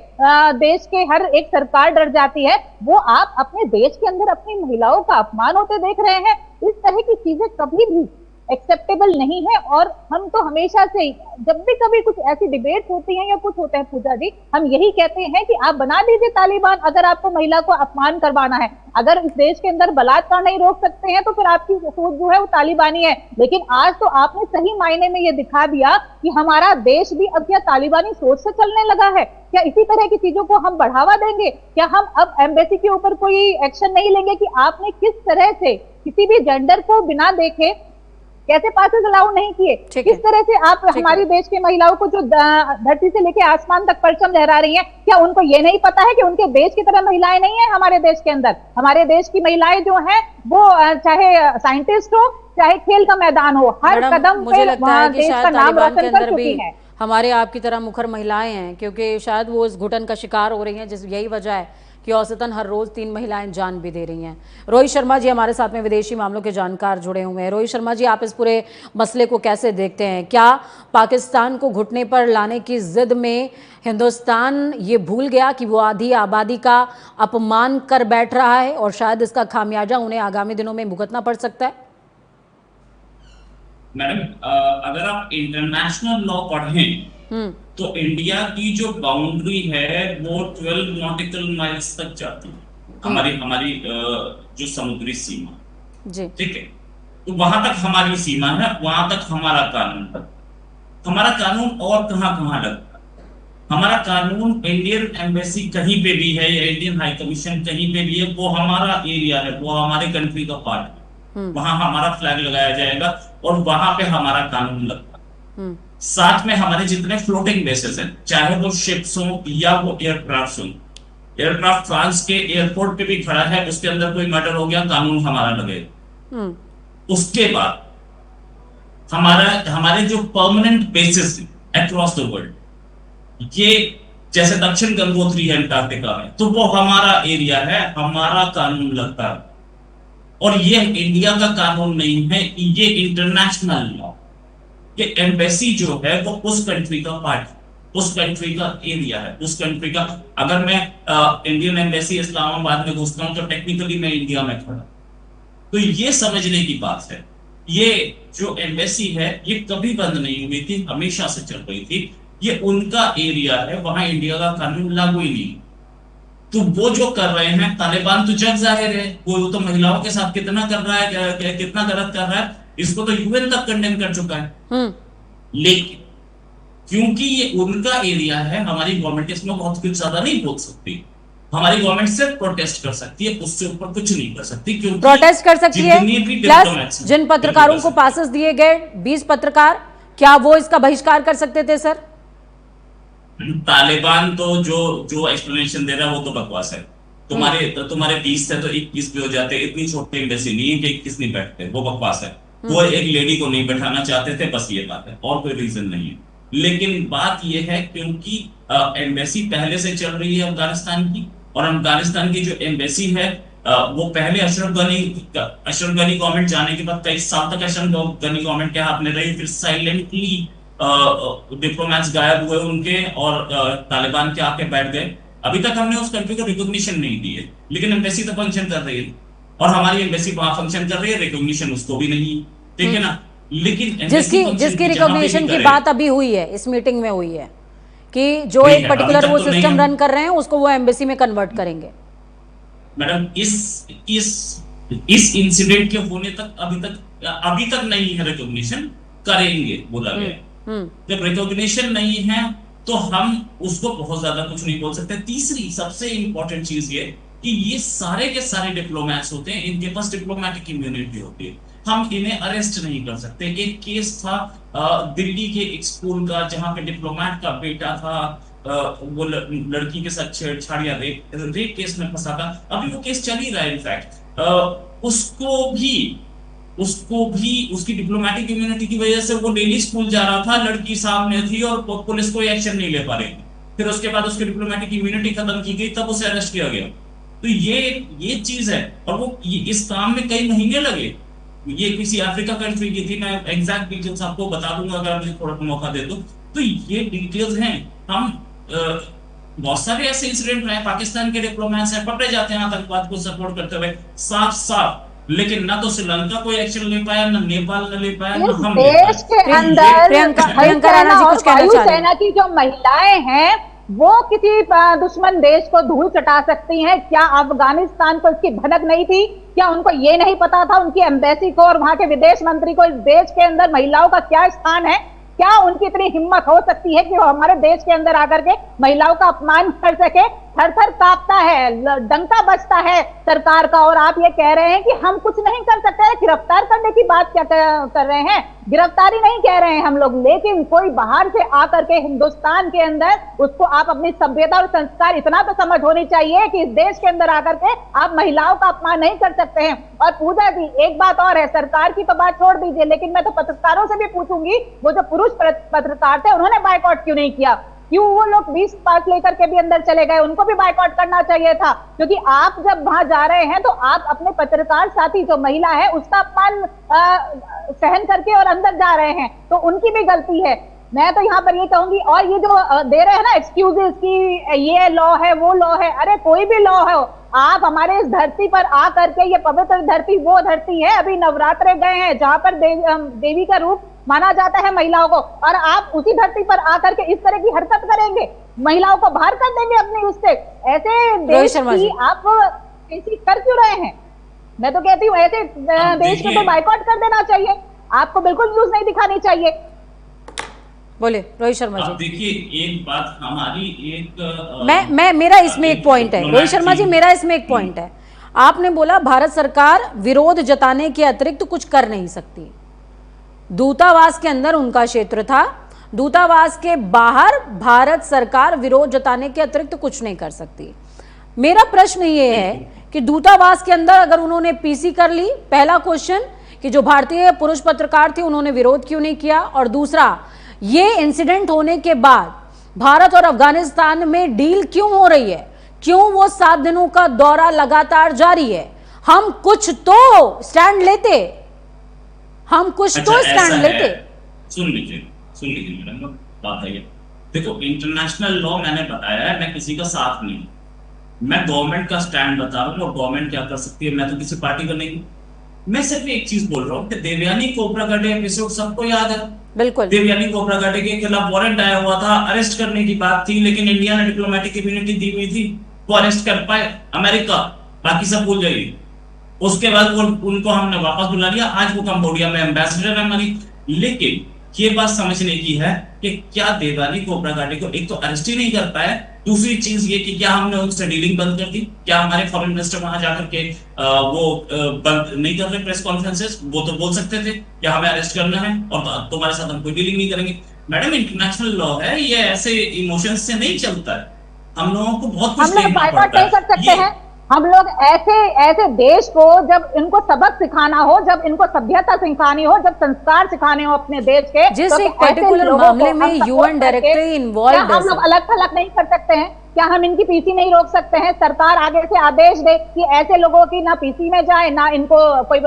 S7: देश के हर एक सरकार डर जाती है, वो आप अपने देश के अंदर अपनी महिलाओं का अपमान होते देख रहे हैं। इस तरह की चीजें कभी भी एक्सेप्टेबल नहीं है। और हम तो हमेशा से ही, जब भी कभी कुछ ऐसी डिबेट होती है या कुछ होता है पूजा जी, हम यही कहते हैं कि आप बना दीजिए तालिबान, अगर आपको महिला को अपमान करवाना है। अगर इस देश के अंदर बलात्कार नहीं रोक सकते हैं तो फिर आपकी सोच जो है वो तालिबानी है। लेकिन आज तो आपने सही मायने में ये दिखा दिया कि हमारा देश भी अब क्या तालिबानी सोच से चलने लगा है। क्या इसी तरह की चीजों को हम बढ़ावा देंगे? क्या हम अब एम्बेसी के ऊपर कोई एक्शन नहीं लेंगे कि आपने किस तरह से किसी भी जेंडर को बिना देखे कैसे पासेस अलाउ नहीं किए, किस तरह से आप हमारी देश की महिलाओं को जो धरती से लेके आसमान तक परचम लहरा रही हैं, क्या उनको ये नहीं पता है कि उनके देश की तरह महिलाएं नहीं है हमारे देश के अंदर? हमारे देश की महिलाएं जो हैं वो चाहे साइंटिस्ट हो चाहे खेल का मैदान हो, हर कदम
S1: मुझे लगता है कि
S7: देश का
S1: शायद
S7: नाम
S1: तालिबान के
S7: रोशन कर
S1: अंदर भी
S7: चुकी हैं।
S1: हमारे आपकी तरह मुखर महिलाएं हैं, क्योंकि शायद वो इस घुटन का शिकार हो रही हैं, जिस यही वजह है कि औसतन हर रोज 3 महिलाएं जान भी दे रही हैं। रोहित शर्मा जी हमारे साथ में विदेशी मामलों के जानकार जुड़े हुए हैं। रोहित शर्मा जी, आप इस पूरे मसले को कैसे देखते हैं? क्या पाकिस्तान को घुटने पर लाने की जिद में हिंदुस्तान ये भूल गया कि वो आधी आबादी का अपमान कर बैठ रहा है और शायद इसका खामियाजा उन्हें आगामी दिनों में भुगतना पड़ सकता है?
S8: मैडम, अगर आप इंटरनेशनल लॉ पढ़ें तो इंडिया की जो बाउंड्री है वो 12 नॉटिकल माइल्स तक जाती है, हमारी जो समुद्री सीमा
S1: जी,
S8: ठीक है। तो वहां तक हमारी सीमा है, वहां तक हमारा कानून है। हमारा कानून और कहां लगता है? हमारा कानून इंडियन एम्बेसी कहीं पे भी है या इंडियन हाई कमीशन कहीं पे भी है, वो हमारा एरिया है, वो हमारे कंट्री का पार्ट है। वहां हमारा फ्लैग लगाया जाएगा और वहां पे हमारा कानून लगता है। साथ में हमारे जितने फ्लोटिंग बेसेस हैं, चाहे वो शिप्स हो या वो एयरक्राफ्ट हो, एयरक्राफ्ट फ्रांस के एयरपोर्ट पे भी खड़ा है, उसके अंदर कोई मर्डर हो गया, कानून हमारा लगेगा। उसके बाद हमारे जो permanent basis across the world, ये जैसे दक्षिण गंगोत्री है अंटार्कटिका में, तो वो हमारा एरिया है, हमारा कानून लगता है। और ये इंडिया का कानून नहीं है, ये इंटरनेशनल लॉ। ये एम्बेसी जो है वो उस कंट्री का पार्ट, उस कंट्री का एरिया है, उस कंट्री का। अगर मैं इंडियन एम्बेसी इस्लामाबाद में घुसता हूं तो टेक्निकली मैं इंडिया में खड़ा। तो ये समझने की बात है, ये जो एम्बेसी है ये कभी बंद नहीं हुई थी, हमेशा से चल रही थी। ये उनका एरिया है, वहां इंडिया का कानून लागू ही नहीं। तो वो जो कर रहे हैं तालिबान, तो जग जाहिर है वो तो महिलाओं के साथ कितना कर रहा है, कितना गलत कर रहा है, इसको तो यूएन तक कंडेम कर चुका है। लेकिन क्योंकि ये उनका एरिया है, हमारी गवर्नमेंट इसमें बहुत कुछ ज्यादा नहीं बोल सकती। हमारी गवर्नमेंट सिर्फ प्रोटेस्ट कर सकती है, उससे ऊपर कुछ नहीं कर सकती। क्योंकि
S1: प्रोटेस्ट कर सकती है, प्लस जिन पत्रकारों को पासेस दिए गए 20 पत्रकार, क्या वो इसका बहिष्कार कर सकते थे सर?
S8: तालिबान तो जो एक्सप्लेनेशन दे रहा है वो तो बकवास है। तुम्हारे 20 थे तो 21 भी हो जाते, इतनी छोटी एम्बेसी नहीं है कि 21 नहीं बैठते, वो बकवास है। वो एक लेडी को नहीं बैठाना चाहते थे, बस ये बात है, और कोई रीजन नहीं है। लेकिन बात ये है क्योंकि एम्बेसी पहले से चल रही है अफगानिस्तान की, और अफगानिस्तान की जो एम्बेसी है वो पहले अशरफ गनी गवर्नमेंट जाने के बाद कई साल तक अशरफ गनी गवर्नमेंट के हाथ में रही, फिर साइलेंटली डिप्लोमेट्स गायब हुए उनके और तालिबान के आके बैठ गए। अभी तक हमने उस कंट्री को रिकॉग्निशन नहीं दी है, लेकिन एम्बेसी तो फंक्शन कर रही है और हमारी एम्बेसी वहां फंक्शन कर रही है, रिकॉग्निशन उसको भी नहीं है, ठीक है ना। लेकिन
S1: जिसकी रिकॉग्निशन की बात अभी हुई है, इस मीटिंग में हुई है कि जो एक पर्टिकुलर वो सिस्टम रन कर रहे हैं उसको वो एम्बेसी में कन्वर्ट करेंगे।
S8: मैडम, इस इंसिडेंट के होने तक अभी तक नहीं है रिकॉग्निशन, करेंगे बोला गया। जब रिकॉग्निशन नहीं है तो हम उसको बहुत ज्यादा कुछ नहीं बोल सकते। तीसरी सबसे इंपॉर्टेंट चीज ये कि ये सारे के सारे डिप्लोमेट्स होते हैं, इनके पास डिप्लोमेटिक इम्यूनिटी होती है, हम इन्हें अरेस्ट नहीं कर सकते। एक केस था दिल्ली के एक स्कूल का, जहां पे डिप्लोमेट का बेटा था, वो लड़की के साथ छेड़छाड़ियां रेप केस में फंसा था। अभी वो केस चल ही रहा है। इनफैक्ट उसको भी उसकी डिप्लोमेटिक इम्यूनिटी की वजह से वो डेली स्कूल जा रहा था, लड़की सामने थी और पुलिस कोई एक्शन नहीं ले पा रही थी। फिर उसके बाद उसकी डिप्लोमेटिक इम्यूनिटी खत्म की गई, तब उसे अरेस्ट किया गया। तो ये चीज है, और वो इस काम में कई महीने लगे। ये किसी अफ्रीका कंट्री की थी, मैं एग्जैक्ट डिटेल्स आपको बता दूंगा अगर मुझे थोड़ा मौका दे दो। तो ये डिटेल्स हैं। हम बहुत सारे ऐसे इंसिडेंट रहे, पाकिस्तान के डिप्लोमेट्स हैं पकड़े जाते हैं आतंकवाद को सपोर्ट करते हुए, साफ लेकिन ना तो श्रीलंका कोई एक्शन ले पाया, ना नेपाल ने ले पाया, ना
S7: इस
S8: हम ले पाए।
S7: देश के
S8: तो
S7: अंदर
S1: प्रियंका राणा जी
S7: और
S1: कुछ कहना चाह रही हैं।
S7: वायुसेना की जो महिलाएं हैं वो किसी दुश्मन देश को धूल चटा सकती हैं? क्या अफगानिस्तान को इसकी भनक नहीं थी? क्या उनको ये नहीं पता था उनकी एम्बेसी को और वहां के विदेश मंत्री को इस देश के अंदर महिलाओं का क्या स्थान है? क्या उनकी इतनी हिम्मत हो सकती है कि वो हमारे देश के अंदर आकर के महिलाओं का अपमान कर सके? थर थर कांपता है, डंका बजता है सरकार का, और आप ये कह रहे हैं कि हम कुछ नहीं कर सकते। गिरफ्तार करने की बात क्या कर रहे हैं? गिरफ्तारी नहीं कह रहे हैं हम लोग, लेकिन कोई बाहर से आकर के हिंदुस्तान के अंदर उसको आप अपनी सभ्यता और संस्कार इतना तो समझ होनी चाहिए कि इस देश के अंदर आकर के आप महिलाओं का अपमान नहीं कर सकते हैं। और पूजा जी, एक बात और है, सरकार की तो बात छोड़ दीजिए, लेकिन मैं तो पत्रकारों से भी पूछूंगी, वो जो पुरुष पत्रकार थे उन्होंने बायकॉट क्यों नहीं किया? क्यों वो लोग 20 पास लेकर के भी अंदर चले गए? उनको भी बायकॉट करना चाहिए था, क्योंकि आप जब वहां जा रहे हैं तो आप अपने पत्रकार साथी जो महिला है उसका अपमान सहन करके और अंदर जा रहे हैं, तो उनकी भी गलती है। मैं तो यहाँ पर ये कहूंगी, और ये जो दे रहे हैं ना एक्सक्यूजेस की ये लॉ है वो लॉ है, अरे कोई भी लॉ है, आप हमारे इस धरती पर आ करके, ये पवित्र धरती वो धरती है, अभी नवरात्रे गए हैं जहां पर देवी का रूप माना जाता है महिलाओं को, और आप उसी धरती पर आकर के इस तरह की हरकत करेंगे, महिलाओं को बाहर कर देंगे अपनी उससे? ऐसे देश की आप ऐसी कर क्यों रहे हैं? मैं तो कहती हूँ ऐसे देश में तो बायकॉट कर देना चाहिए, आपको बिल्कुल न्यूज नहीं दिखानी चाहिए।
S1: बोले रोहित शर्मा जी।
S8: देखिए, एक बात हमारी एक
S1: मैं मेरा इसमें एक पॉइंट है रोहित शर्मा जी, मेरा इसमें एक पॉइंट है। आपने बोला भारत सरकार विरोध जताने के अतिरिक्त कुछ कर नहीं सकती। दूतावास के अंदर उनका क्षेत्र था, दूतावास के बाहर भारत सरकार विरोध जताने के अतिरिक्त कुछ नहीं कर सकती। मेरा प्रश्न ये है कि दूतावास के अंदर अगर उन्होंने पीसी कर ली, पहला क्वेश्चन कि जो भारतीय पुरुष पत्रकार थे उन्होंने विरोध क्यों नहीं किया, और दूसरा ये इंसिडेंट होने के बाद भारत और अफगानिस्तान में डील क्यों हो रही है, क्यों वो 7 दिनों का दौरा लगातार जारी है? हम कुछ तो स्टैंड लेते, हम कुछ तो स्टैंड लेते।
S8: सुन लीजिए मैडम, बात है ये, देखो इंटरनेशनल लॉ मैंने बताया है, मैं किसी का साथ नहीं, मैं गवर्नमेंट का स्टैंड बता रहा हूँ, और गवर्नमेंट क्या कर सकती है, मैं तो किसी पार्टी का नहीं। मैं सिर्फ एक चीज बोल रहा हूँ कि देवयानी कोपरागढ़े एपिसोड सबको याद है,
S1: बिल्कुल।
S8: देवयानी कोपरागढ़े के खिलाफ वारंट आया हुआ था, अरेस्ट करने की बात थी, लेकिन इंडिया ने डिप्लोमेटिक इम्यूनिटी दी हुई थी, वो अरेस्ट कर पाए अमेरिका, बाकी सब भूल जाइए। उसके बाद उनको हमने वापस बुला लिया, आज वो कंबोडिया में एम्बेसडर है हमारी। लेकिन ये बात समझने की है कि क्या देवयानी कोपरागढ़े को एक तो अरेस्ट ही नहीं कर पाए, दूसरी चीज ये कि क्या हमने उनसे डीलिंग बंद कर दी? क्या हमारे फॉरेन मिनिस्टर वहां जाकर के वो बंद नहीं कर रहे प्रेस कॉन्फ्रेंसेस? वो तो बोल सकते थे कि हमें अरेस्ट करना है और तुम्हारे साथ हम कोई डीलिंग नहीं करेंगे। मैडम, इंटरनेशनल लॉ है, ये ऐसे इमोशंस से नहीं चलता है, हम लोगों को बहुत कुछ देखना पड़ता है।
S7: नहीं कर सकते हैं हम लोग ऐसे देश को, जब इनको सबक सिखाना हो, जब इनको सभ्यता सिखानी हो, जब संस्कार सिखाने हो अपने देश के,
S1: जिस
S7: तो
S1: एक पर्टिकुलर मामले में यूएन डायरेक्टरी इन्वॉल्व,
S7: हम लोग अलग थलग नहीं कर सकते हैं? क्या हम इनकी पीसी नहीं रोक सकते हैं? सरकार आगे से आदेश दे कि ऐसे लोगों की ना पीसी में जाए, ना इनको कोई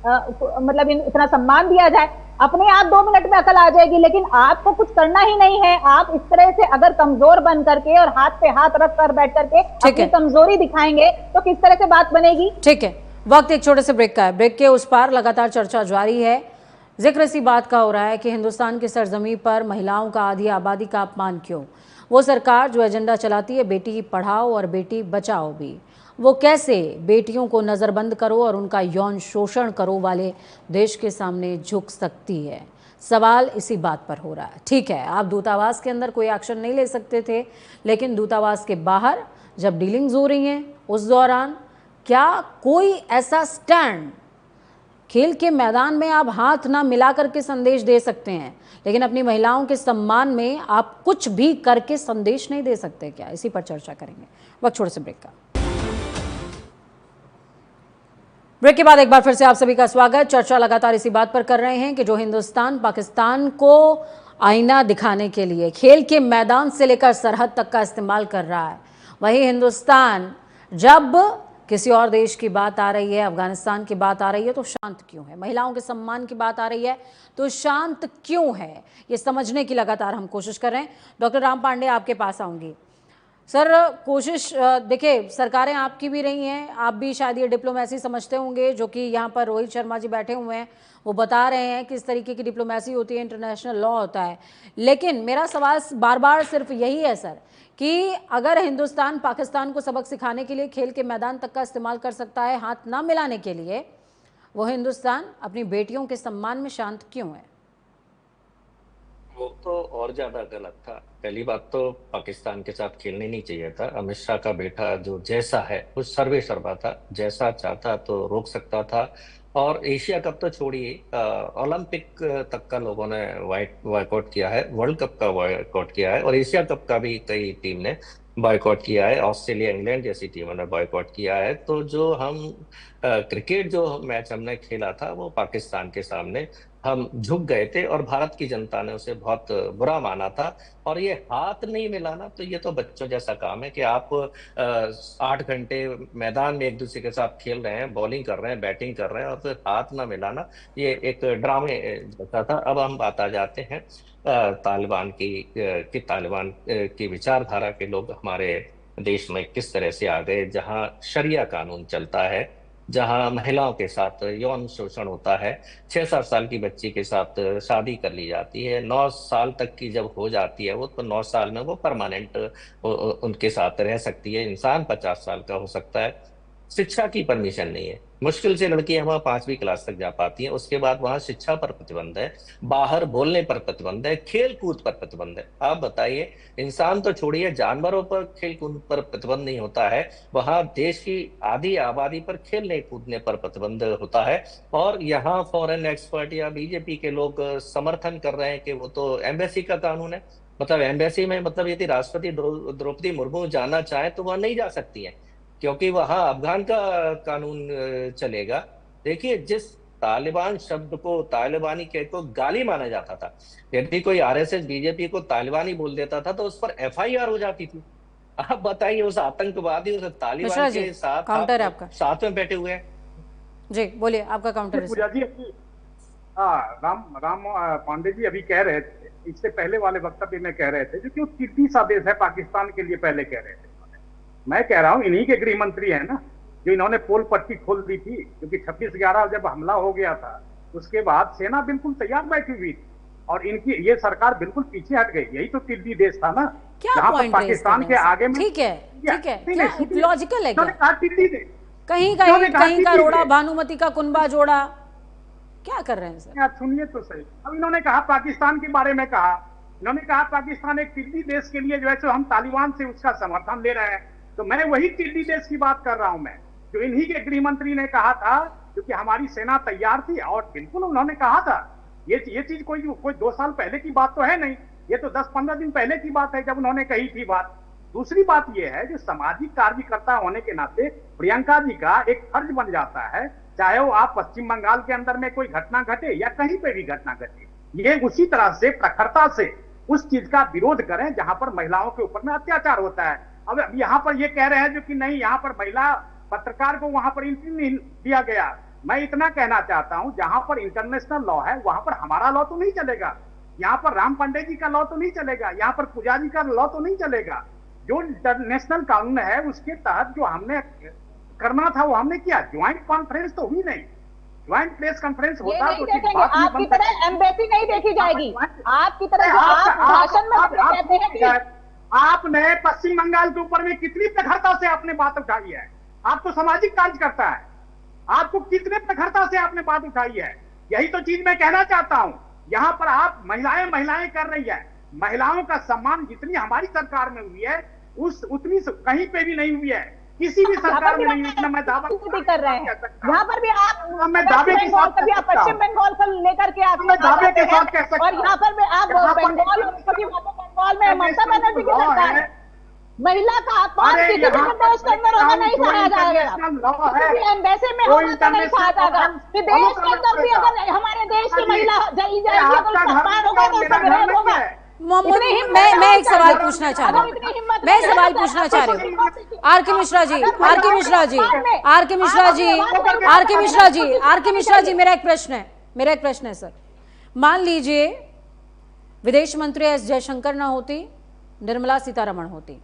S7: मतलब इतना सम्मान दिया जाए, अपने आप 2 मिनट में अकल आ जाएगी। लेकिन आपको कुछ करना ही नहीं है, आप इस तरह से अगर कमजोर बन करके और हाथ पे हाथ रख कर बैठ करके अपनी कमजोरी दिखाएंगे तो किस तरह से बात बनेगी?
S1: ठीक है, वक्त एक छोटे से ब्रेक का है। ब्रेक के उस पार लगातार चर्चा जारी है। जिक्र इसी बात का हो रहा है कि हिंदुस्तान की सरजमी पर महिलाओं का आधी आबादी का अपमान क्यों? वो सरकार जो एजेंडा चलाती है बेटी पढ़ाओ और बेटी बचाओ भी, वो कैसे बेटियों को नज़रबंद करो और उनका यौन शोषण करो वाले देश के सामने झुक सकती है? सवाल इसी बात पर हो रहा है। ठीक है, आप दूतावास के अंदर कोई एक्शन नहीं ले सकते थे, लेकिन दूतावास के बाहर जब डीलिंग्स हो रही हैं उस दौरान क्या कोई ऐसा स्टैंड, खेल के मैदान में आप हाथ ना मिला करके संदेश दे सकते हैं, लेकिन अपनी महिलाओं के सम्मान में आप कुछ भी करके संदेश नहीं दे सकते क्या? इसी पर चर्चा करेंगे। वक्त छोटे से ब्रेक का। ब्रेक के बाद एक बार फिर से आप सभी का स्वागत। चर्चा लगातार इसी बात पर कर रहे हैं कि जो हिंदुस्तान पाकिस्तान को आईना दिखाने के लिए खेल के मैदान से लेकर सरहद तक का इस्तेमाल कर रहा है, वही हिंदुस्तान जब किसी और देश की बात आ रही है, अफगानिस्तान की बात आ रही है तो शांत क्यों है? महिलाओं के सम्मान की बात आ रही है तो शांत क्यों है? ये समझने की लगातार हम कोशिश कर रहे हैं। डॉक्टर राम पांडे, आपके पास आऊंगी। सर कोशिश देखिए, सरकारें आपकी भी रही हैं, आप भी शायद ये डिप्लोमेसी समझते होंगे, जो कि यहाँ पर रोहित शर्मा जी बैठे हुए हैं वो बता रहे हैं किस तरीके की डिप्लोमेसी होती है, इंटरनेशनल लॉ होता है। लेकिन मेरा सवाल बार बार सिर्फ यही है सर कि अगर हिंदुस्तान पाकिस्तान को सबक सिखाने के लिए खेल के मैदान तक का इस्तेमाल कर सकता है हाथ ना मिलाने के लिए, वो हिंदुस्तान अपनी बेटियों के सम्मान में शांत क्यों है?
S6: वो तो और ज्यादा गलत था। पहली बात तो पाकिस्तान के साथ खेलने नहीं चाहिए था। अमित शाह का बेटा जो जैसा है वो सर्वे सर्वा था, जैसा चाहता तो रोक सकता था। और एशिया कप तो छोड़िए, ओलंपिक तक का लोगों ने बॉयकॉट किया है, वर्ल्ड कप का बॉयकॉट किया है, और एशिया कप का भी कई टीम ने बॉयकॉट किया है। ऑस्ट्रेलिया, इंग्लैंड जैसी टीमों ने बॉयकॉट किया है। तो जो हम क्रिकेट जो मैच हमने खेला था वो पाकिस्तान के सामने हम झुक गए थे, और भारत की जनता ने उसे बहुत बुरा माना था। और ये हाथ नहीं मिलाना, तो ये तो बच्चों जैसा काम है कि आप 8 घंटे मैदान में एक दूसरे के साथ खेल रहे हैं, बॉलिंग कर रहे हैं, बैटिंग कर रहे हैं, और फिर हाथ ना मिलाना, ये एक ड्रामे जैसा था। अब हम बात आ जाते हैं तालिबान की तालिबान की विचारधारा के लोग हमारे देश में किस तरह से आ गए, जहां शरिया कानून चलता है, जहां महिलाओं के साथ यौन शोषण होता है, 6-7 साल की बच्ची के साथ शादी कर ली जाती है, 9 साल तक की जब हो जाती है वो, तो 9 साल में वो परमानेंट उनके साथ रह सकती है। इंसान 50 साल का हो सकता है। शिक्षा की परमिशन नहीं है, मुश्किल से लड़कियां वहां 5वीं क्लास तक जा पाती हैं, उसके बाद वहां शिक्षा पर प्रतिबंध है, बाहर बोलने पर प्रतिबंध है, खेल कूद पर प्रतिबंध है। आप बताइए, इंसान तो छोड़िए, जानवरों पर खेल कूद पर प्रतिबंध नहीं होता है, वहां देश की आधी आबादी पर खेलने कूदने पर प्रतिबंध होता है। और यहाँ फॉरेन एक्सपर्ट या बीजेपी के लोग समर्थन कर रहे हैं कि वो तो एम्बेसी का कानून है। मतलब एम्बेसी में, मतलब यदि राष्ट्रपति द्रौपदी मुर्मू जाना चाहे तो वहां नहीं जा सकती है, क्योंकि वहां अफगान का कानून चलेगा। देखिए, जिस तालिबान शब्द को, तालिबानी के को गाली माना जाता था, यदि कोई आरएसएस बीजेपी को तालिबानी बोल देता था तो उस पर एफआईआर हो जाती थी। आप बताइए, उस आतंकवादी, उस तालिबान के साथ
S1: काउंटर है आपका,
S6: साथ में बैठे हुए हैं।
S1: जी बोलिए, आपका काउंटर है।
S5: पूजा जी, राम पांडे जी अभी कह रहे थे, इससे पहले वाले वक्तव्य में कह रहे थे, जो कि वो कीर्ति सा देश है पाकिस्तान के लिए, पहले कह रहे थे। मैं कह रहा हूं इन्हीं के गृह मंत्री है ना, जो इन्होंने पोल पट्टी खोल दी थी, क्योंकि 26/11 जब हमला हो गया था उसके बाद सेना बिल्कुल तैयार बैठी हुई थी, और इनकी ये सरकार बिल्कुल पीछे हट गई। यही तो टिड्डी देश था ना,
S1: क्या पॉइंट है
S5: पाकिस्तान के आगे में।
S1: ठीक है, ठीक है, क्या लॉजिकल है क्या?
S5: टिड्डी देश,
S1: कहीं का रोड़ा भानुमति का कुनबा जोड़ा, क्या कर रहे हैं सर?
S5: सुनिए तो सही। अब इन्होंने कहा पाकिस्तान के बारे में कहा, इन्होंने कहा पाकिस्तान एक टिड्डी देश के लिए जो है, हम तालिबान से उसका समर्थन ले रहे हैं। तो मैं वही टिड्डी देश की बात कर रहा हूं, मैं जो इन्हीं के गृह मंत्री ने कहा था, क्योंकि हमारी सेना तैयार थी। और बिल्कुल उन्होंने कहा था, ये चीज कोई 2 साल पहले की बात तो है नहीं, ये तो 10-15 दिन पहले की बात है जब उन्होंने कही थी बात। दूसरी बात यह है, जो सामाजिक कार्यकर्ता होने के नाते प्रियंका जी का एक फर्ज बन जाता है, चाहे वो आप पश्चिम बंगाल के अंदर में कोई घटना घटे या कहीं पे भी घटना घटे, ये उसी तरह से प्रखरता से उस चीज का विरोध करें जहां पर महिलाओं के ऊपर में अत्याचार होता है। अब यहाँ पर ये कह रहे हैं जो कि नहीं, यहाँ पर महिला पत्रकार को वहां पर एंट्री नहीं दिया गया। मैं इतना कहना चाहता हूं, जहां पर इंटरनेशनल लॉ है वहां पर हमारा लॉ तो नहीं चलेगा, यहाँ पर राम पांडे जी का लॉ तो नहीं चलेगा, यहाँ पर पूजा जी का लॉ तो नहीं चलेगा। जो इंटरनेशनल कानून है उसके तहत जो हमने करना था वो हमने किया। ज्वाइंट कॉन्फ्रेंस तो हुई नहीं, ज्वाइंट प्रेस कॉन्फ्रेंस होता तो
S7: आपकी तरह एम्बेसी नहीं देखी जाएगी, आपकी तरह भाषण में कहते हैं कि
S5: आपने पश्चिम बंगाल के ऊपर में कितनी प्रखरता से आपने बात उठाई है। आप तो सामाजिक कार्य करता है, आपको कितने प्रखरता से आपने बात उठाई है। यही तो चीज मैं कहना चाहता हूं। यहाँ पर आप महिलाएं कर रही है, महिलाओं का सम्मान जितनी हमारी सरकार में हुई है उतनी कहीं पे भी नहीं हुई है, किसी भी सरकार में नहीं हुई। मैं दावा
S7: कर रहे हैं, यहाँ पर भी आप
S5: मैं दावे के साथ
S7: पश्चिम बंगाल को लेकर के आप
S5: दावे के साथ कह सकता हूं,
S7: और यहाँ पर भी आप बंगाल में ममता बनर्जी की सरकार है। महिला का अपमान किसी भी देश के अंदर होना नहीं सहाया जाएगा, एम्बेसी में होना नहीं सहाया जाएगा कि देश के अंदर भी अगर हमारे देश की महिला चली जाएगी तो अपमान होगा, तो उसका विरोध होगा।
S1: मैं एक सवाल पूछना चाह रही हूँ, मैं सवाल पूछना चाह रही हूँ। आर.के. मिश्रा जी, मेरा एक प्रश्न है सर। मान लीजिए विदेश मंत्री एस जयशंकर ना होती, निर्मला सीतारमण होती,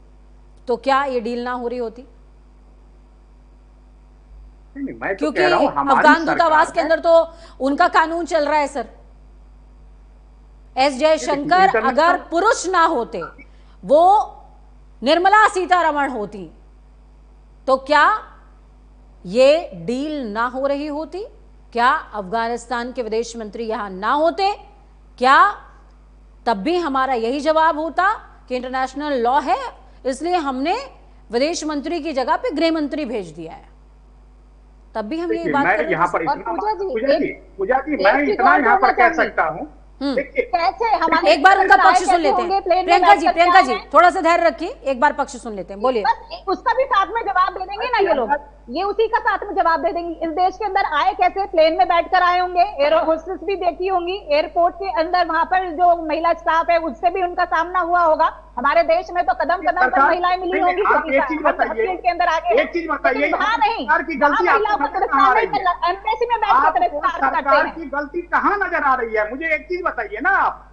S1: तो क्या ये डील ना हो रही होती?
S5: नहीं, मैं तो
S1: क्योंकि
S5: कह रहा हूं हमारी
S1: अफगान दूतावास
S5: सरकार
S1: के अंदर तो उनका कानून चल रहा है सर। एस जयशंकर
S5: इंटरनेशनल-
S1: अगर पुरुष ना होते, वो निर्मला सीतारमण होती, तो क्या ये डील ना हो रही होती? क्या अफगानिस्तान के विदेश मंत्री यहां ना होते? क्या तब भी हमारा यही जवाब होता कि इंटरनेशनल लॉ है, इसलिए हमने विदेश मंत्री की जगह पे गृह मंत्री भेज दिया है? तब भी हम यही
S5: देखिए,
S1: बात
S5: मैं
S1: कर रहे
S5: यहाँ
S1: थे।
S5: पर
S7: और
S5: इतना
S7: पूजा जी,
S5: पूजा जी
S7: एक
S5: मैं
S7: चीज
S5: इतना
S7: और
S5: यहाँ पर
S7: जोड़ना
S5: कह
S7: चाहूंगी।
S5: सकता हूँ। देखिए,
S7: कैसे हमारे
S1: एक बार उनका पक्ष सुन
S7: कैसे
S1: लेते
S7: होंगे,
S1: हैं।
S7: प्लेन में
S1: प्रियंका
S7: बैठ
S1: जी,
S7: कर
S1: प्रियंका
S7: के
S1: जी,
S7: आए हैं?
S1: थोड़ा सा धैर्य रखिए, एक बार पक्ष सुन लेते हैं, बोलिए।
S7: बस उसका भी साथ में जवाब दे देंगे ना ये लोग, ये उसी का साथ में जवाब दे देंगे। इस देश के अंदर आए कैसे? प्लेन में बैठकर आए होंगे, एयर होस्टेस भी देखी होंगी, एयरपोर्ट के अंदर वहां पर जो महिला स्टाफ है उससे भी उनका सामना हुआ होगा। हमारे देश में तो कदम कदम पर महिलाएं मिली होंगी,
S5: आप एक चीज बताइए,
S7: के अंदर आगे
S5: एक चीज बताइए,
S7: वहां नहीं,
S5: सरकार की गलती
S7: वहां
S5: आपको
S7: महिलाओं को
S5: नजर कहाँ आ रही
S7: गिरफ्तार
S5: है?
S7: नहीं, एम्बेसी में बैठकर
S5: आपको
S7: गिरफ्तार करते
S5: सरकार
S7: हैं।
S5: की गलती कहाँ नजर आ रही है? मुझे एक चीज बताइए ना आप।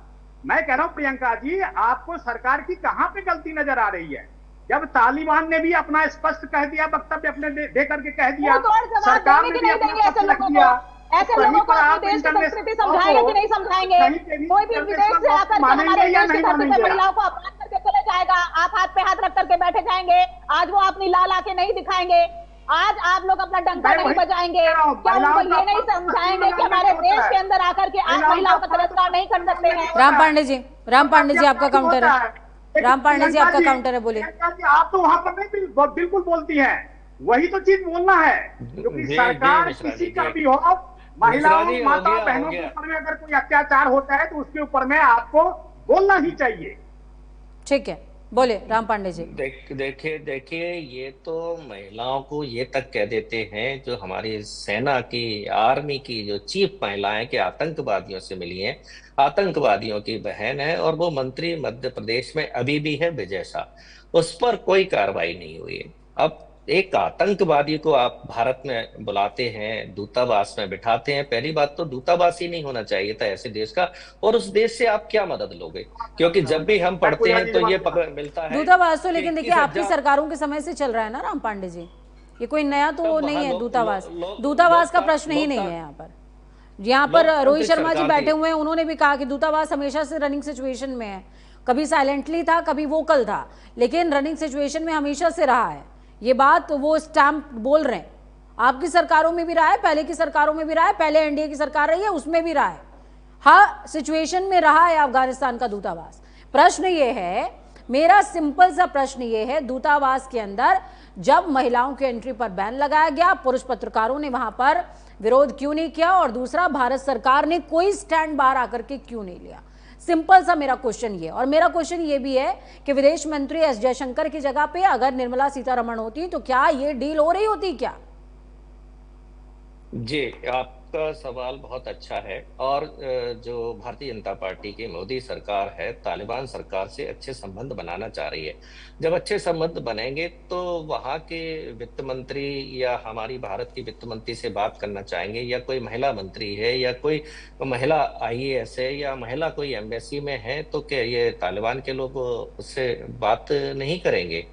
S5: मैं कह रहा हूँ प्रियंका जी, आपको सरकार की कहाँ पे गलती नजर आ रही है? जब तालिबान ने भी अपना स्पष्ट कह दिया, वक्तव्य अपने दे करके कह दिया,
S7: वो तो और जवाब
S5: सरकार
S7: देंगे
S5: ने
S7: कि
S5: भी
S7: नहीं
S5: अपना
S7: देंगे ऐसे
S5: पक्ष रख
S7: लोगों को?
S5: दिया।
S7: ऐसे
S5: कहीं
S7: लोगों को
S5: पर
S7: अपने
S5: आप
S7: देश की
S5: इंटरनेशनल
S7: संस्कृति समझाएंगे कि नहीं समझाएंगे? कोई भी विदेश से आकर के
S5: मानेंगे
S7: हमारे
S5: या
S7: देश की
S5: नहीं
S7: धरती पर
S5: मानेंगे?
S7: महिलाओं को अपमान करके चले जाएगा, आप हाथ पे हाथ रख करके बैठे जाएंगे। आज वो अपनी लाल आके नहीं दिखाएंगे, आज आप लोग अपना डंका नहीं बजाएंगे, क्या उनको ये नहीं समझाएंगे कि हमारे देश के अंदर आकर के आप महिलाओं का तिरस्कार नहीं कर सकते हैं?
S1: राम पांडे जी, राम पांडे जी, आपका काउंटर है। राम पांडे जी, आपका काउंटर है, बोलिए।
S5: आप तो वहां पर नहीं बिल्कुल बोलती हैं, वही तो चीज बोलना है। क्योंकि सरकार किसी का भी हो, महिलाओं, माता बहनों के ऊपर में अगर कोई अत्याचार होता है तो उसके ऊपर में आपको बोलना ही चाहिए।
S1: ठीक है, बोले राम पांडे जी।
S6: देखिए ये तो महिलाओं को ये तक कह देते हैं, जो हमारी सेना की, आर्मी की जो चीफ महिलाएं कि आतंकवादियों से मिली हैं, आतंकवादियों की बहन है, और वो मंत्री मध्य प्रदेश में अभी भी है, विजय शाह। उस पर कोई कार्रवाई नहीं हुई है। अब एक आतंकवादी को आप भारत में बुलाते हैं, दूतावास में बिठाते हैं। पहली बात तो दूतावास ही नहीं होना चाहिए था ऐसे देश का, और उस देश से आप क्या मदद लोगे? क्योंकि जब भी हम पढ़ते हैं तो ये पकड़ मिलता है
S1: दूतावास तो, लेकिन देखिए आपकी सरकारों के समय से चल रहा है ना राम पांडे जी, ये कोई नया तो नहीं है दूतावास। दूतावास का प्रश्न ही नहीं है यहाँ पर। यहाँ पर रोहित शर्मा जी बैठे हुए हैं, उन्होंने भी कहा कि दूतावास हमेशा से रनिंग सिचुएशन में है, कभी साइलेंटली था, कभी वोकल था, लेकिन रनिंग सिचुएशन में हमेशा से रहा है। ये बात वो स्टैम्प बोल रहे हैं, आपकी सरकारों में भी रहा है, पहले की सरकारों में भी रहा है, पहले एनडीए की सरकार रही है उसमें भी रहा है, हर सिचुएशन में रहा है अफगानिस्तान का दूतावास। प्रश्न ये है, मेरा सिंपल सा प्रश्न ये है, दूतावास के अंदर जब महिलाओं की एंट्री पर बैन लगाया गया, पुरुष पत्रकारों ने वहां पर विरोध क्यों नहीं किया? और दूसरा, भारत सरकार ने कोई स्टैंड बाहर आकर के क्यों नहीं लिया? सिंपल सा मेरा क्वेश्चन ये। और मेरा क्वेश्चन ये भी है कि विदेश मंत्री एस जयशंकर की जगह पे अगर निर्मला सीतारमण होती तो क्या ये डील हो रही होती क्या?
S6: जी, आपका सवाल बहुत अच्छा है। और जो भारतीय जनता पार्टी की मोदी सरकार है, तालिबान सरकार से अच्छे संबंध बनाना चाह रही है। जब अच्छे संबंध बनेंगे तो वहाँ के वित्त मंत्री या हमारी भारत की वित्त मंत्री से बात करना चाहेंगे, या कोई महिला मंत्री है या कोई महिला आईएएस है या महिला कोई एम्बेसी में है, तो क्या ये तालिबान के लोग उससे बात नहीं करेंगे?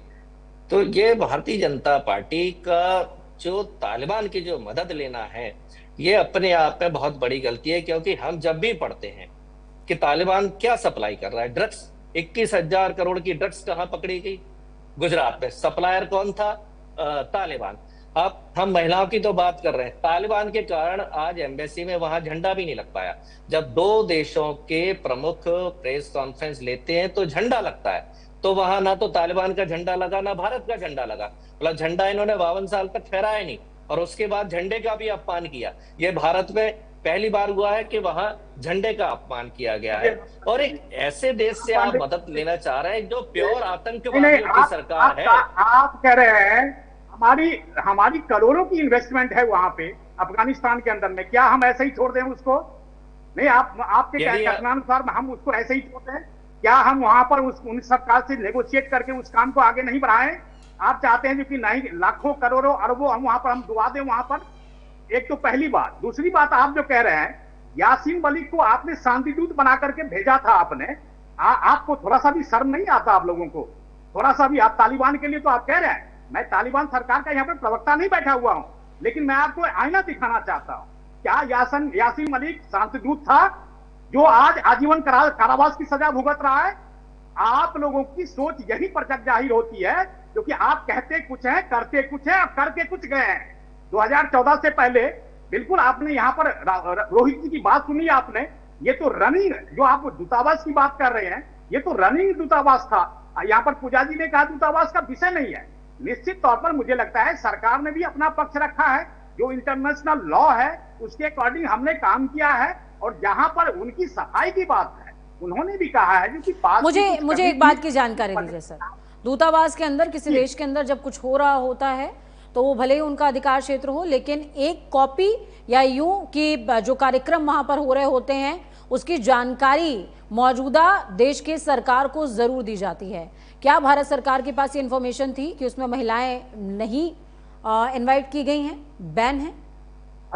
S6: तो ये भारतीय जनता पार्टी का जो तालिबान की जो मदद लेना है, ये अपने आप में बहुत बड़ी गलती है। क्योंकि हम जब भी पढ़ते हैं कि तालिबान क्या सप्लाई कर रहा है, ड्रग्स, 21,000 करोड़ की ड्रग्स कहाँ पकड़ी गई? गुजरात में। सप्लायर कौन था? तालिबान। अब हम महिलाओं की तो बात कर रहे हैं, तालिबान के कारण आज एम्बेसी में वहां झंडा भी नहीं लग पाया। जब दो देशों के प्रमुख प्रेस कॉन्फ्रेंस लेते हैं तो झंडा लगता है, तो वहां ना तो तालिबान का झंडा लगा ना भारत का झंडा लगा। मतलब झंडा इन्होंने 52 साल तक फहराया नहीं, और उसके बाद झंडे का भी अपमान किया। ये भारत में पहली बार हुआ है कि वहां झंडे का अपमान किया गया है। और एक ऐसे देश से आप मदद लेना चाह रहे हैं जो प्योर आतंकवादियों की सरकार है।
S5: आप कह रहे हैं हमारी करोड़ों की इन्वेस्टमेंट है वहां पे अफगानिस्तान के अंदर में, क्या हम ऐसे ही छोड़ दें उसको? नहीं, आपके कथनानुसार हम उसको ऐसे ही छोड़ दें? क्या हम वहां पर उन सरकार से नेगोशिएट करके उस काम को आगे नहीं बढ़ाएं? आप चाहते हैं जो कि नहीं, लाखों करोड़ों अरबों हम वहां पर हम डुबा दें वहां पर? एक तो पहली बात। दूसरी बात, आप जो कह रहे हैं, यासीन मलिक को आपने शांति दूत बना करके भेजा था आपने, आपको थोड़ा सा भी शर्म नहीं आता? आप लोगों को थोड़ा सा भी आप तालिबान के लिए तो आप कह रहे हैं, मैं तालिबान सरकार का यहाँ पे प्रवक्ता नहीं बैठा हुआ हूँ, लेकिन मैं आपको आईना दिखाना चाहता हूँ। क्या यासीन मलिक शांतिदूत था जो आज आजीवन कारावास की सजा भुगत रहा है? आप लोगों की सोच यही पर जग जाहिर होती है, क्योंकि आप कहते कुछ है, करते कुछ है, अब करके कुछ गए हैं। 2014 से पहले बिल्कुल आपने यहाँ पर रोहित जी की बात सुनी आपने, ये तो रनिंग, जो आप दूतावास की बात कर रहे हैं, ये तो रनिंग दूतावास था। यहाँ पर पूजा जी ने कहा दूतावास का विषय नहीं है। निश्चित तौर पर मुझे लगता है सरकार ने भी अपना पक्ष रखा है, जो इंटरनेशनल लॉ है उसके अकॉर्डिंग हमने काम किया है, और जहां पर उनकी सफाई की बात है उन्होंने भी कहा है कि
S1: मुझे एक बात की जानकारी दीजिए सर, दूतावास के अंदर किसी देश के अंदर जब कुछ हो रहा होता है तो वो भले ही उनका अधिकार क्षेत्र हो, लेकिन एक कॉपी या यूं कि जो कार्यक्रम वहां पर हो रहे होते हैं उसकी जानकारी मौजूदा देश के सरकार को जरूर दी जाती है। क्या भारत सरकार के पास ये इन्फॉर्मेशन थी कि उसमें महिलाएं नहीं इनवाइट की गई हैं, बैन है,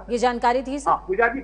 S1: ये जानकारी थी सर?
S5: पूजा जी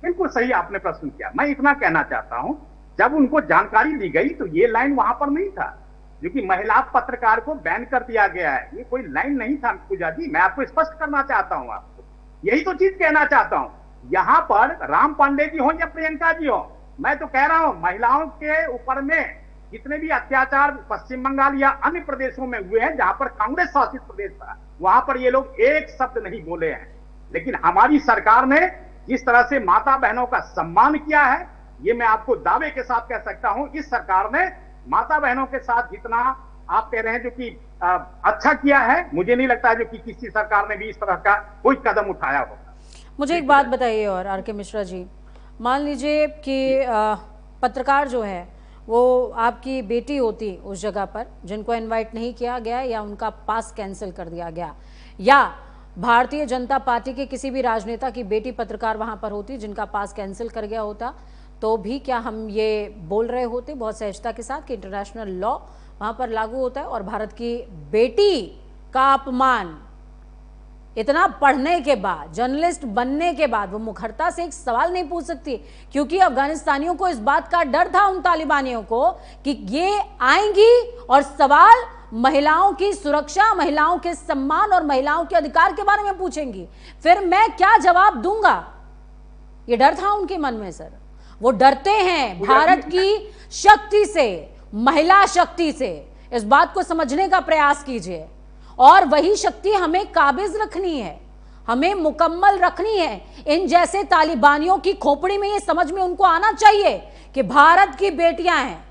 S5: बिल्कुल सही आपने प्रश्न किया। मैं इतना कहना चाहता हूं, जब उनको जानकारी दी गई तो ये लाइन वहां पर नहीं था, जो कि महिला पत्रकार को बैन कर दिया गया है, ये कोई लाइन नहीं था पूजा जी। मैं आपको स्पष्ट करना चाहता हूं, आपको यही तो चीज कहना चाहता हूं। यहाँ पर राम पांडे जी हो या प्रियंका जी हो, मैं तो कह रहा हूं महिलाओं के ऊपर में जितने भी अत्याचार पश्चिम बंगाल या अन्य प्रदेशों में हुए हैं जहां पर कांग्रेस शासित प्रदेश था, वहां पर ये लोग एक शब्द नहीं बोले हैं। लेकिन हमारी सरकार ने जिस तरह से माता बहनों का सम्मान किया है, ये मैं आपको दावे के साथ कह सकता हूं, इस सरकार ने माता बहनों के साथ जितना आप कह रहे हैं जो कि अच्छा किया है, मुझे नहीं लगता जो कि किसी सरकार ने भी इस तरह का कोई कदम उठाया होगा।
S1: मुझे एक बात बताइए और आर.के. मिश्रा जी, मान लीजिए कि पत्रकार जो है वो आपकी बेटी होती उस जगह पर जिनको इनवाइट नहीं किया गया या उनका पास कैंसिल कर दिया गया, या भारतीय जनता पार्टी के किसी भी राजनेता की बेटी पत्रकार वहां पर होती जिनका पास कैंसिल कर गया होता, तो भी क्या हम ये बोल रहे होते बहुत सहजता के साथ कि इंटरनेशनल लॉ वहां पर लागू होता है और भारत की बेटी का अपमान इतना पढ़ने के बाद, जर्नलिस्ट बनने के बाद वो मुखरता से एक सवाल नहीं पूछ सकती? क्योंकि अफगानिस्तानियों को इस बात का डर था, उन तालिबानियों को, कि ये आएंगी और सवाल महिलाओं की सुरक्षा, महिलाओं के सम्मान और महिलाओं के अधिकार के बारे में पूछेंगी, फिर मैं क्या जवाब दूंगा? ये डर था उनके मन में सर। वो डरते हैं भारत की शक्ति से, महिला शक्ति से। इस बात को समझने का प्रयास कीजिए, और वही शक्ति हमें काबिज रखनी है, हमें मुकम्मल रखनी है। इन जैसे तालिबानियों की खोपड़ी में ये समझ में उनको आना चाहिए कि भारत की बेटियां हैं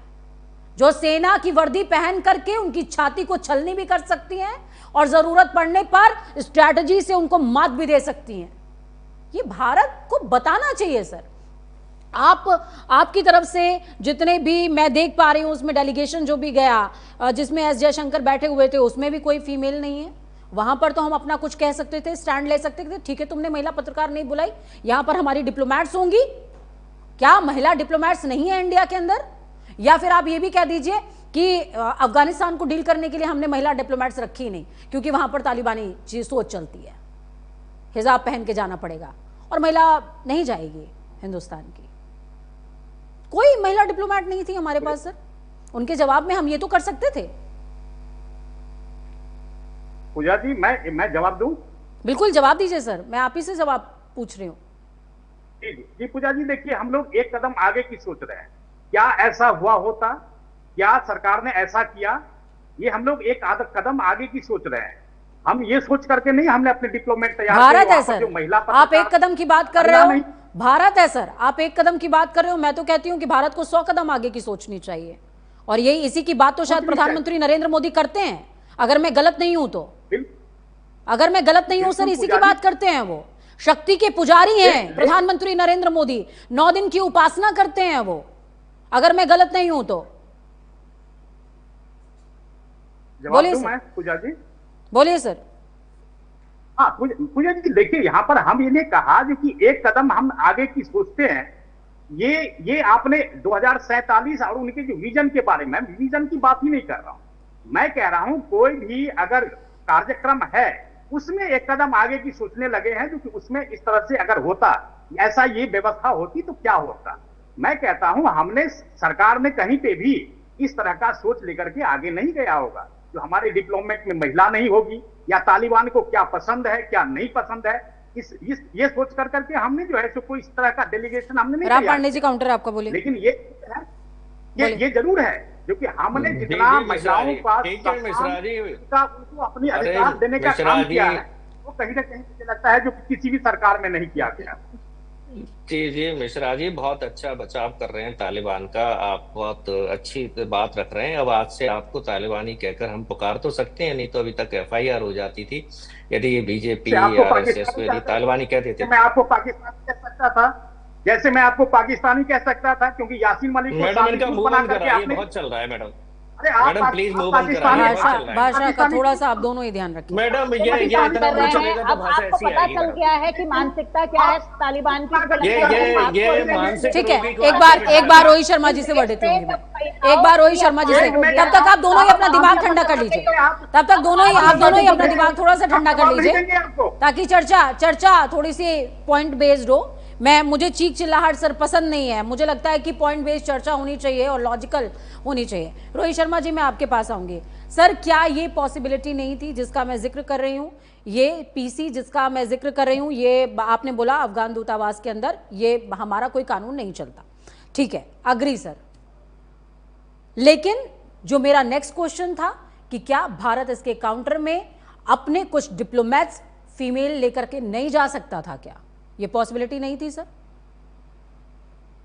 S1: जो सेना की वर्दी पहन करके उनकी छाती को छलनी भी कर सकती हैं और जरूरत पड़ने पर स्ट्रैटेजी से उनको मात भी दे सकती हैं। ये भारत को बताना चाहिए सर। आपकी तरफ से जितने भी मैं देख पा रही हूं उसमें डेलीगेशन जो भी गया, जिसमें एस जयशंकर बैठे हुए थे, उसमें भी कोई फीमेल नहीं है। वहां पर तो हम अपना कुछ कह सकते थे, स्टैंड ले सकते थे, ठीक है तुमने महिला पत्रकार नहीं बुलाई, यहां पर हमारी डिप्लोमैट्स होंगी। क्या महिला डिप्लोमैट्स नहीं है इंडिया के अंदर? या फिर आप ये भी कह दीजिए कि अफगानिस्तान को डील करने के लिए हमने महिला डिप्लोमैट्स रखी ही नहीं क्योंकि वहां पर तालिबानी सोच चलती है, हिजाब पहन के जाना पड़ेगा और महिला नहीं जाएगी हिंदुस्तान की। कोई महिला डिप्लोमैट नहीं थी हमारे पास सर। उनके जवाब में हम ये तो कर सकते थे।
S5: पूजा जी मैं जवाब दूं?
S1: बिल्कुल जवाब दीजिए सर, मैं आप ही से जवाब पूछ रही हूँ।
S5: जी पूजा जी, देखिए हम लोग एक कदम आगे की सोच रहे हैं। क्या ऐसा हुआ होता, क्या सरकार ने ऐसा किया, ये हम लोग एक आधा कदम आगे की सोच रहे हैं। हम ये सोच करके नहीं हमने अपने डिप्लोमेट तैयार किए।
S1: भारत है सर, आप एक कदम की बात कर रहे हो, भारत है सर, आप एक कदम की बात कर रहे हो। मैं तो कहती हूं कि भारत को 100 कदम आगे की सोचनी चाहिए, और यही इसी की बात तो शायद प्रधानमंत्री नरेंद्र मोदी करते हैं, अगर मैं गलत नहीं हूं तो। अगर मैं गलत नहीं हूं सर, इसी की बात करते हैं। वो शक्ति के पुजारी हैं प्रधानमंत्री नरेंद्र मोदी, 9 दिन की उपासना करते हैं वो, अगर मैं गलत नहीं हूं तो। बोलिए सर।
S5: पूजा जी
S1: बोलिए सर।
S5: हाँ पूजा जी, देखिए यहाँ पर हम ये कहा जो कि एक कदम हम आगे की सोचते हैं। ये आपने 2047 और उनके जो विजन के बारे में, विजन की बात ही नहीं कर रहा हूं, मैं कह रहा हूं कोई भी अगर कार्यक्रम है उसमें एक कदम आगे की सोचने लगे हैं, जो कि उसमें इस तरह से अगर होता, ऐसा ये व्यवस्था होती तो क्या होता। मैं कहता हूं हमने, सरकार ने कहीं पे भी इस तरह का सोच लेकर के आगे नहीं गया होगा। जो हमारे डिप्लोमेट में महिला नहीं होगी, या तालिबान को क्या पसंद है क्या नहीं पसंद है, ये सोच कर करके हमने जो है सो कोई इस तरह का डेलीगेशन हमने नहीं
S1: राम
S5: किया।
S1: पांडे जी काउंटर आपका बोलिए।
S5: लेकिन ये जरूर है क्योंकि हमने जितना महिलाओं का उनको अपनी अधिकार देने का काम किया है, वो कहीं ना कहीं मुझे लगता है जो किसी भी सरकार में नहीं किया गया।
S6: जी मिश्रा जी, बहुत अच्छा बचाव कर रहे हैं तालिबान का, आप बहुत अच्छी बात रख रहे हैं। अब आज से आपको तालिबानी कहकर हम पुकार तो सकते हैं, नहीं तो अभी तक FIR हो जाती थी यदि ये बीजेपी RSS यदि तालिबानी कहते थे।
S5: मैं आपको पाकिस्तानी कह सकता था, जैसे मैं आपको पाकिस्तानी कह सकता था, क्योंकि यासीन मलिक को
S6: मैडम इनका मूव ऑन कराइए, बहुत चल रहा है madam. Madam please move on कराइए,
S1: भाषा का थोड़ा सा आप दोनों ही ध्यान रखिए।
S6: मैडम ये इतना कुछ चलेगा तो
S7: अब
S6: भाषा
S7: आपको
S6: ऐसी
S7: पता
S6: आएगी।
S7: चल गया है कि मानसिकता क्या है तालिबान की।
S6: ये मानसिक
S1: ठीक है,
S6: रोगी को
S1: एक बार रोहित शर्मा जी से वर्डित होंगी मैं, एक बार रोहित शर्मा जी से। तब तक आप दोनों ही अपना दिमाग ठंडा कर लीजिए, तब तक आप दोनों ही अपना दिमाग थोड़ा सा ठंडा कर लीजिए, ताकि चर्चा थोड़ी सी पॉइंट बेस्ड हो। मुझे चीख चिल्लाहट सर पसंद नहीं है, मुझे लगता है कि पॉइंट बेस्ड चर्चा होनी चाहिए और लॉजिकल होनी चाहिए। रोहित शर्मा जी, मैं आपके पास आऊंगी। सर, क्या ये पॉसिबिलिटी नहीं थी जिसका मैं जिक्र कर रही हूँ, ये PC जिसका मैं जिक्र कर रही हूँ, ये आपने बोला अफगान दूतावास के अंदर ये हमारा कोई कानून नहीं चलता, ठीक है, अग्री सर। लेकिन जो मेरा नेक्स्ट क्वेश्चन था कि क्या भारत इसके काउंटर में अपने कुछ डिप्लोमेट्स फीमेल लेकर के नहीं जा सकता था, क्या ये पॉसिबिलिटी नहीं थी सर?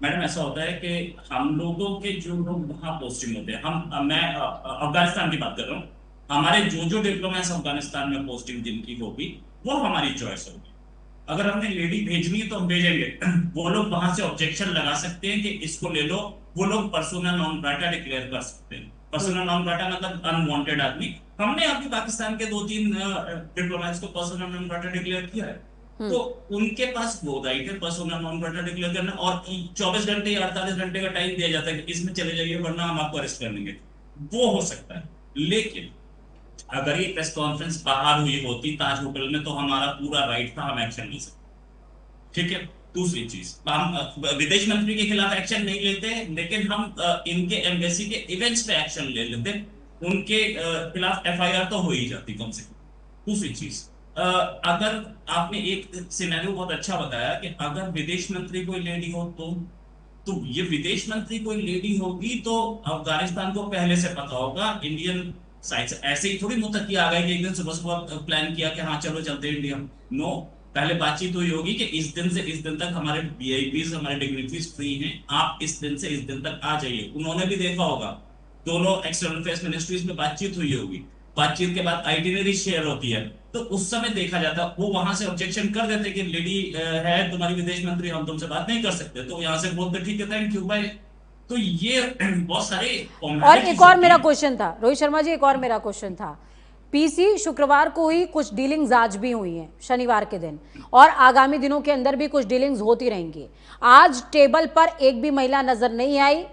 S8: मैडम ऐसा होता है कि हम लोगों के जो लोग वहां पोस्टिंग होते हैं, मैं अफगानिस्तान की बात कर रहा हूँ, हमारे जो डिप्लोमेट्स अफगानिस्तान में पोस्टिंग जिनकी होगी वो हमारी चॉइस होगी। अगर हमने लेडी भेजनी है तो हम भेजेंगे। वो लोग वहां से ऑब्जेक्शन लगा सकते हैं कि इसको ले लो, वो लोग पर्सोना नॉन ग्राटा डिक्लेयर कर सकते हैं। पर्सोना नॉन ग्राटा मतलब अनवांटेड आदमी। हमने अभी पाकिस्तान के 2-3 डिप्लोमेट्स को पर्सोना नॉन ग्राटा डिक्लेयर किया है, तो उनके पास वो राइट है पर्सोना नॉन ग्राटा डिक्लेयर करना, और 24 घंटे या 48 घंटे का टाइम दिया जाता है कि इसमें चले जाइए वरना हम आपको अरेस्ट कर लेंगे। वो हो सकता है, लेकिन अगर ये प्रेस कॉन्फ्रेंस बाहर हुई होती ताज होटल में तो हमारा पूरा राइट था, हम एक्शन ले सकते। ठीक है। दूसरी चीज, हम विदेश मंत्री के खिलाफ एक्शन नहीं लेते, लेकिन हम इनके एम्बेसी के इवेंट्स पे एक्शन ले लेते, उनके खिलाफ FIR तो हो ही जाती कम से कम। दूसरी चीज, अगर आपने एक सिनेरियो बहुत अच्छा बताया कि अगर विदेश मंत्री कोई लेडी हो तो ये विदेश मंत्री कोई लेडी होगी तो अफगानिस्तान को पहले से पता होगा। इंडियन साइड से ऐसे ही थोड़ी मुतक्की आ गए कि एक दिन सुबह सुबह प्लान किया कि हाँ चलो चलते हैं इंडिया। नो, पहले बातचीत हुई होगी कि इस दिन से इस दिन तक हमारे VIPs हमारे डिग्निटरीज फ्री हैं, आप इस दिन से इस दिन तक आ जाइए। उन्होंने भी देखा होगा, दोनों एक्सटर्नल अफेयर्स मिनिस्ट्रीज में बातचीत हुई होगी, बातचीत के बाद आइटिनरी शेयर होती है, तो उस समय देखा जाता, वो वहां से ऑब्जेक्शन कर देते कि लेडी है तुम्हारी विदेश मंत्री, हम तुमसे बात नहीं कर सकते, तो यहाँ से बोलते ठीक है थैंक यू बाय। तो ये बहुत सारे।
S1: और एक और मेरा क्वेश्चन था रोहित शर्मा जी, एक और मेरा क्वेश्चन था, PC शुक्रवार को ही कुछ डीलिंग्स आज भी हुई हैं शनिवार के दिन, और आगामी दिनों के अंदर भी कुछ डीलिंग्स होती रहेंगी। आज टेबल पर एक भी महिला नजर नहीं आई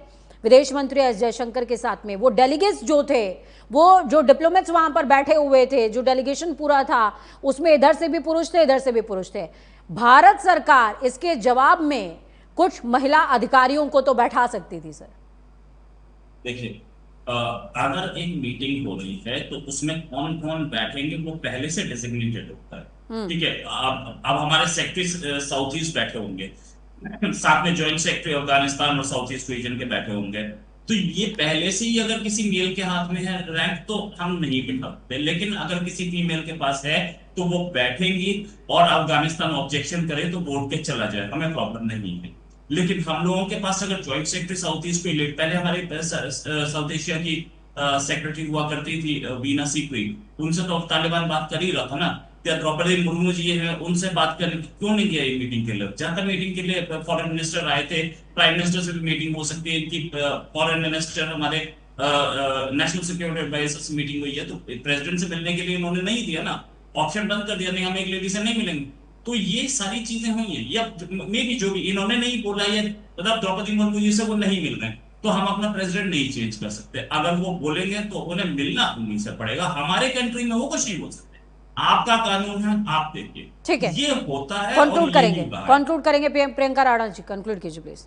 S1: विदेश मंत्री S जयशंकर के साथ में। वो डेलीगेट्स जो थे, वो जो डिप्लोमेट्स वहां पर बैठे हुए थे, जो डेलीगेशन पूरा था, उसमें इधर से भी पुरुष थे इधर से भी पुरुष थे। भारत सरकार इसके जवाब में कुछ महिला अधिकारियों को तो बैठा सकती थी सर।
S8: देखिए, अगर एक मीटिंग हो रही है तो उसमें कौन कौन बैठेंगे वो पहले से डेजिग्नेटेड होता है। ठीक है। अब हमारे सेक्रेटरी साउथ ईस्ट बैठे होंगे, साथ में ज्वाइंट सेक्रेटरी अफगानिस्तान और साउथ ईस्ट रीजन के बैठे होंगे, तो ये पहले से ही अगर किसी मेल के हाथ में है रैंक तो हम नहीं बिठाते, लेकिन अगर किसी फीमेल के पास है तो वो बैठेंगी, और अफगानिस्तान ऑब्जेक्शन करे तो बोर्ड के चला जाए, हमें प्रॉब्लम नहीं है। लेकिन हम लोगों के पास अगर ज्वाइंट सेक्रेटरी साउथ ईस्ट को लेट, पहले हमारे साउथ एशिया की सेक्रेटरी हुआ करती थी वीना सीक्री, उनसे तो तालिबान बात कर ही रहा था ना, या द्रौपदी मुर्मू जी हैं, उनसे बात करने क्यों नहीं गया मीटिंग के लिए? ज्यादा मीटिंग के लिए फॉरेन मिनिस्टर आए थे, प्राइम मिनिस्टर से भी मीटिंग हो सकती है इनकी, फॉरेन मिनिस्टर हमारे नेशनल सिक्योरिटी एडवाइजर से मीटिंग हुई है, तो प्रेसिडेंट से मिलने के लिए इन्होंने नहीं दिया ना, ऑप्शन बंद कर दिया, नहीं हम एक लेडी से नहीं मिलेंगे। तो ये सारी चीजें हुई हैं, या मे भी जो भी इन्होंने नहीं बोला, या मतलब द्रौपदी मुर्मू जी से वो नहीं मिल रहे हैं, तो हम अपना प्रेसिडेंट नहीं चेंज कर सकते। अगर वो बोलेंगे तो उन्हें मिलना उन्हीं से पड़ेगा, हमारे कंट्री में वो कुछ नहीं बोल सकते। आपका कानून है, आप देखिए।
S1: ठीक है,
S8: ये होता है।
S1: कंक्लूड करेंगे प्रियंका राणा जी, कंक्लूड कीजिए प्लीज।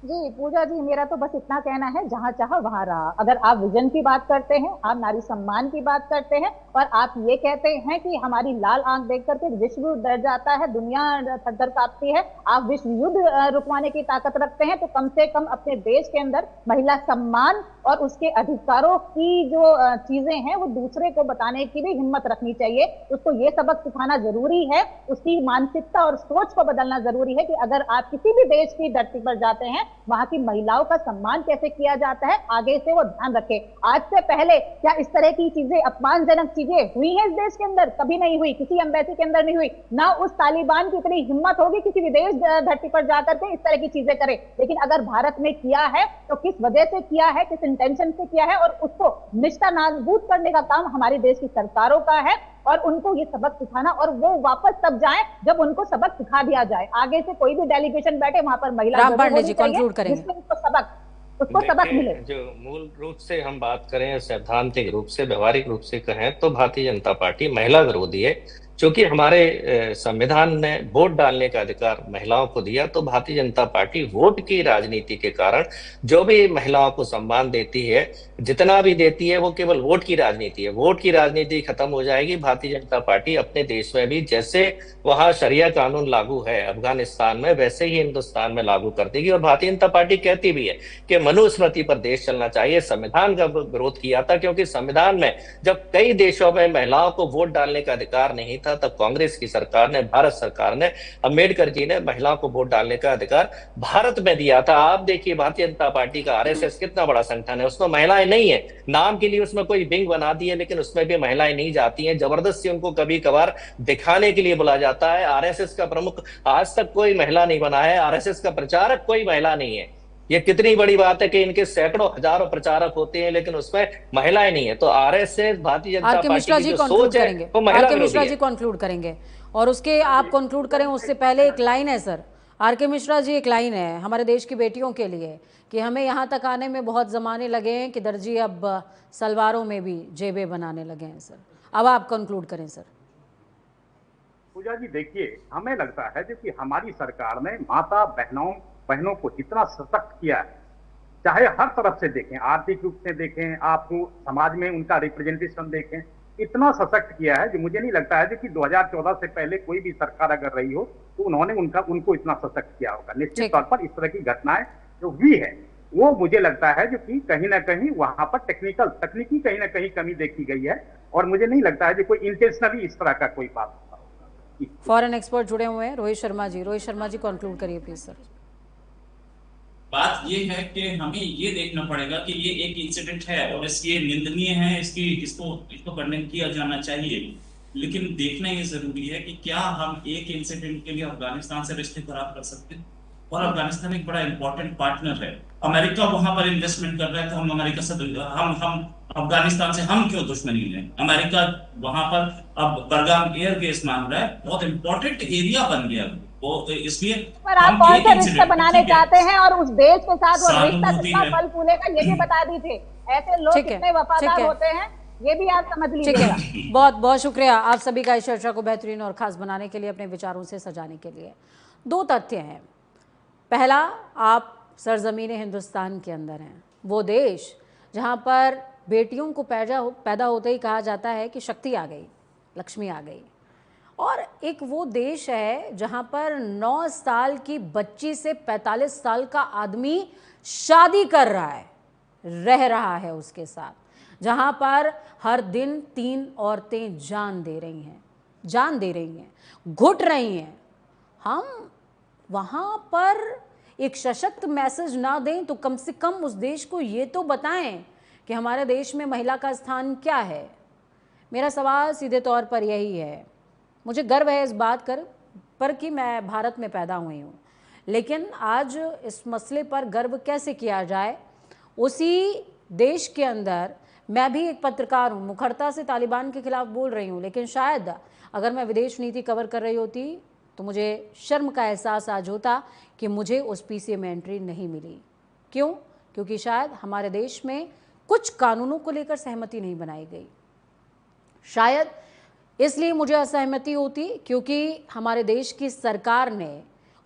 S7: जी पूजा जी, मेरा तो बस इतना कहना है, जहां चाहा वहां रहा। अगर आप विजन की बात करते हैं, आप नारी सम्मान की बात करते हैं, और आप ये कहते हैं कि हमारी लाल आंख देख करके विश्व युद्ध डर जाता है, दुनिया थर-थर कांपती है, आप विश्व युद्ध रुकवाने की ताकत रखते हैं, तो कम से कम अपने देश के अंदर महिला सम्मान और उसके अधिकारों की जो चीजें हैं वो दूसरे को बताने की भी हिम्मत रखनी चाहिए। उसको ये सबक सिखाना जरूरी है, उसकी मानसिकता और सोच को बदलना जरूरी है कि अगर आप किसी भी देश की धरती पर जाते हैं, वहां की महिलाओं का सम्मान कैसे किया जाता है, आगे से वो ध्यान रखे। आज से पहले क्या इस तरह की चीजें, अपमानजनक चीजें हुई हैं इस देश के अंदर? कभी नहीं हुई, किसी एम्बेसी के अंदर नहीं हुई। ना उस तालिबान की इतनी हिम्मत होगी किसी विदेश धरती पर जाकर के इस तरह की चीजें करे। लेकिन अगर भारत में किया है तो किस वजह से किया है, किस इंटेंशन से किया है, और उसको निष्ठा नाबूद करने का काम हमारे देश की सरकारों का है, और उनको ये सबक सिखाना, और वो वापस तब जाएं जब उनको सबक सिखा दिया जाए। आगे से कोई भी डेलीगेशन बैठे, वहां पर महिला
S1: राम पांडे जी कंक्लूड करेंगे।
S7: जिससे उसको सबक मिले।
S6: जो मूल रूप से हम बात करें, सैद्धांतिक रूप से, व्यवहारिक रूप से कहें तो भारतीय जनता पार्टी महिला विरोधी है। क्योंकि हमारे संविधान ने वोट डालने का अधिकार महिलाओं को दिया, तो भारतीय जनता पार्टी वोट की राजनीति के कारण जो भी महिलाओं को सम्मान देती है, जितना भी देती है, वो केवल वोट की राजनीति है। वोट की राजनीति खत्म हो जाएगी, भारतीय जनता पार्टी अपने देश में भी जैसे वहां शरिया कानून लागू है अफगानिस्तान में, वैसे ही हिंदुस्तान में लागू कर देगी। और भारतीय जनता पार्टी कहती भी है कि मनुस्मृति पर देश चलना चाहिए। संविधान का विरोध किया था, क्योंकि संविधान में जब कई देशों में महिलाओं को वोट डालने का अधिकार नहीं था, तब कांग्रेस की सरकार ने, भारत सरकार ने, अम्बेडकर जी ने महिलाओं को वोट डालने का अधिकार भारत में दिया था। आप देखिए भारतीय जनता पार्टी का आरएसएस कितना बड़ा संगठन है, उसमें महिलाएं नहीं है। नाम के लिए उसमें कोई विंग बना दी है, लेकिन उसमें भी महिलाएं नहीं जाती हैं। जबरदस्ती उनको कभी कभार दिखाने के लिए बुलाया जाता है। आरएसएस का प्रमुख आज तक कोई महिला नहीं बना है, आरएसएस का प्रचारक कोई महिला नहीं है। ये कितनी बड़ी बात है कि इनके सैकड़ों हजारों प्रचारक होते हैं, लेकिन उसमें महिलाएं नहीं है। तो आरएसएस, भारतीय जनता पार्टी की जो सोच है वो महिला विरोधी है।
S1: मिश्रा जी कंक्लूड करेंगे, और उसके आप कंक्लूड करें उससे पहले एक लाइन है सर, आर.के. मिश्रा जी, एक लाइन है हमारे देश की बेटियों के लिए कि हमें यहाँ तक आने में बहुत जमाने लगे हैं कि दर्जी अब सलवारों में भी जेबें बनाने लगे हैं। सर अब आप कंक्लूड करें सर।
S5: पूजा जी देखिए, हमें लगता है जो कि हमारी सरकार ने माता बहनों को जितना सशक्त किया है, चाहे हर तरफ से देखें, आर्थिक रूप से देखें, आप समाज में उनका रिप्रेजेंटेशन देखें, इतना सशक्त किया है जो मुझे नहीं लगता है कि 2014 से पहले कोई भी सरकार अगर रही हो तो उन्होंने उनको इतना सशक्त किया होगा। निश्चित तौर पर इस तरह की घटनाएं जो हुई है वो मुझे लगता है जो कि कहीं ना कहीं वहां पर तकनीकी कहीं ना कहीं कमी देखी गई है, और मुझे नहीं लगता है कि कोई इंटेंशनली इस तरह का कोई बात होगा।
S1: फॉरेन एक्सपर्ट जुड़े हुए हैं रोहित शर्मा जी कंक्लूड करिए प्लीज सर।
S8: बात ये है कि हमें ये देखना पड़ेगा कि ये एक इंसिडेंट है और ये निंदनीय है, इसको कंडेम किया जाना चाहिए, लेकिन देखना ये जरूरी है कि क्या हम एक इंसिडेंट के लिए अफगानिस्तान से रिश्ते खराब कर सकते हैं? और अफगानिस्तान एक बड़ा इंपॉर्टेंट पार्टनर है। अमेरिका वहां पर इन्वेस्टमेंट कर रहा है, तो हम अमेरिका से हम अफगानिस्तान से हम क्यों दुश्मनी लें? अमेरिका वहां पर अब बरगाम एयरबेस मांग रहा है, बहुत इंपॉर्टेंट एरिया बन गया वो, इसलिए
S7: पर आप कौन सा रिश्ता बनाने चाहते हैं और उस देश के साथ वो रिश्ता कितना फल फूलेगा ये भी बता दीजिए। ऐसे लोग कितने वफादार होते हैं ये भी आप समझ लीजिएगा।
S1: बहुत बहुत शुक्रिया आप सभी का इस चर्चा को बेहतरीन और खास बनाने के लिए, अपने विचारों से सजाने के लिए। दो तथ्य हैं। पहला, आप सरजमीन हिंदुस्तान के अंदर हैं, वो देश जहां पर बेटियों को पैदा होते ही कहा जाता है कि शक्ति आ गई, लक्ष्मी आ गई। और एक वो देश है जहां पर 9 साल की बच्ची से 45 साल का आदमी शादी कर रहा है, रह रहा है उसके साथ, जहां पर हर दिन 3 औरतें जान दे रही हैं, घुट रही हैं। हम वहाँ पर एक सशक्त मैसेज ना दें तो कम से कम उस देश को ये तो बताएं कि हमारे देश में महिला का स्थान क्या है। मेरा सवाल सीधे तौर पर यही है। मुझे गर्व है इस बात पर कि मैं भारत में पैदा हुई हूँ, लेकिन आज इस मसले पर गर्व कैसे किया जाए? उसी देश के अंदर मैं भी एक पत्रकार हूँ, मुखरता से तालिबान के खिलाफ बोल रही हूँ, लेकिन शायद अगर मैं विदेश नीति कवर कर रही होती तो मुझे शर्म का एहसास आज होता कि मुझे उस पीसीए में एंट्री नहीं मिली। क्यों? क्योंकि शायद हमारे देश में कुछ कानूनों को लेकर सहमति नहीं बनाई गई। शायद इसलिए मुझे असहमति होती क्योंकि हमारे देश की सरकार ने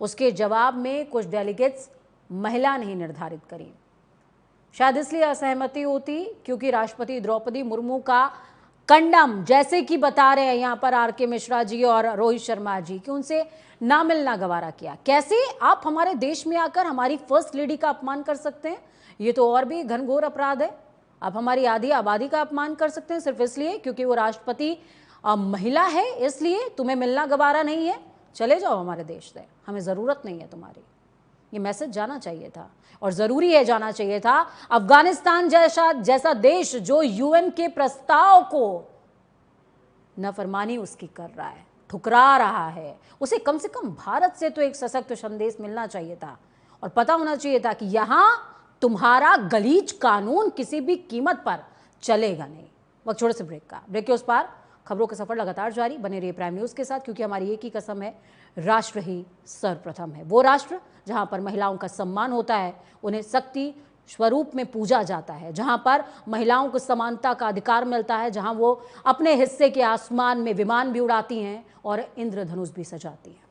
S1: उसके जवाब में कुछ डेलीगेट्स महिला ने ही निर्धारित करी। शायद इसलिए असहमति होती क्योंकि राष्ट्रपति द्रौपदी मुर्मू का कंडम, जैसे कि बता रहे हैं यहाँ पर आर.के. मिश्रा जी और रोहित शर्मा जी, कि उनसे ना मिलना गवारा किया। कैसे आप हमारे देश में आकर हमारी फर्स्ट लेडी का अपमान कर सकते हैं? ये तो और भी घनघोर अपराध है। आप हमारी आधी आबादी का अपमान कर सकते हैं सिर्फ इसलिए क्योंकि वो राष्ट्रपति महिला है, इसलिए तुम्हें मिलना गवारा नहीं है, चले जाओ हमारे देश से, हमें ज़रूरत नहीं है तुम्हारी। ये मैसेज जाना चाहिए था और ज़रूरी है जाना चाहिए था। अफगानिस्तान जैसा देश जो यूएन के प्रस्ताव को नाफरमानी उसकी कर रहा है, ठुकरा रहा है, उसे कम से कम भारत से तो एक सशक्त संदेश मिलना चाहिए था और पता होना चाहिए था कि यहाँ तुम्हारा गलीज कानून किसी भी कीमत पर चलेगा नहीं। वक्त छोटे से ब्रेक के उस पार खबरों का सफर लगातार जारी। बने रहिए प्राइम न्यूज़ के साथ, क्योंकि हमारी एक ही कसम है, राष्ट्र ही सर्वप्रथम है। वो राष्ट्र जहां पर महिलाओं का सम्मान होता है, उन्हें शक्ति स्वरूप में पूजा जाता है, जहां पर महिलाओं को समानता का अधिकार मिलता है, जहां वो अपने हिस्से के आसमान में विमान भी उड़ाती हैं और इंद्रधनुष भी सजाती हैं।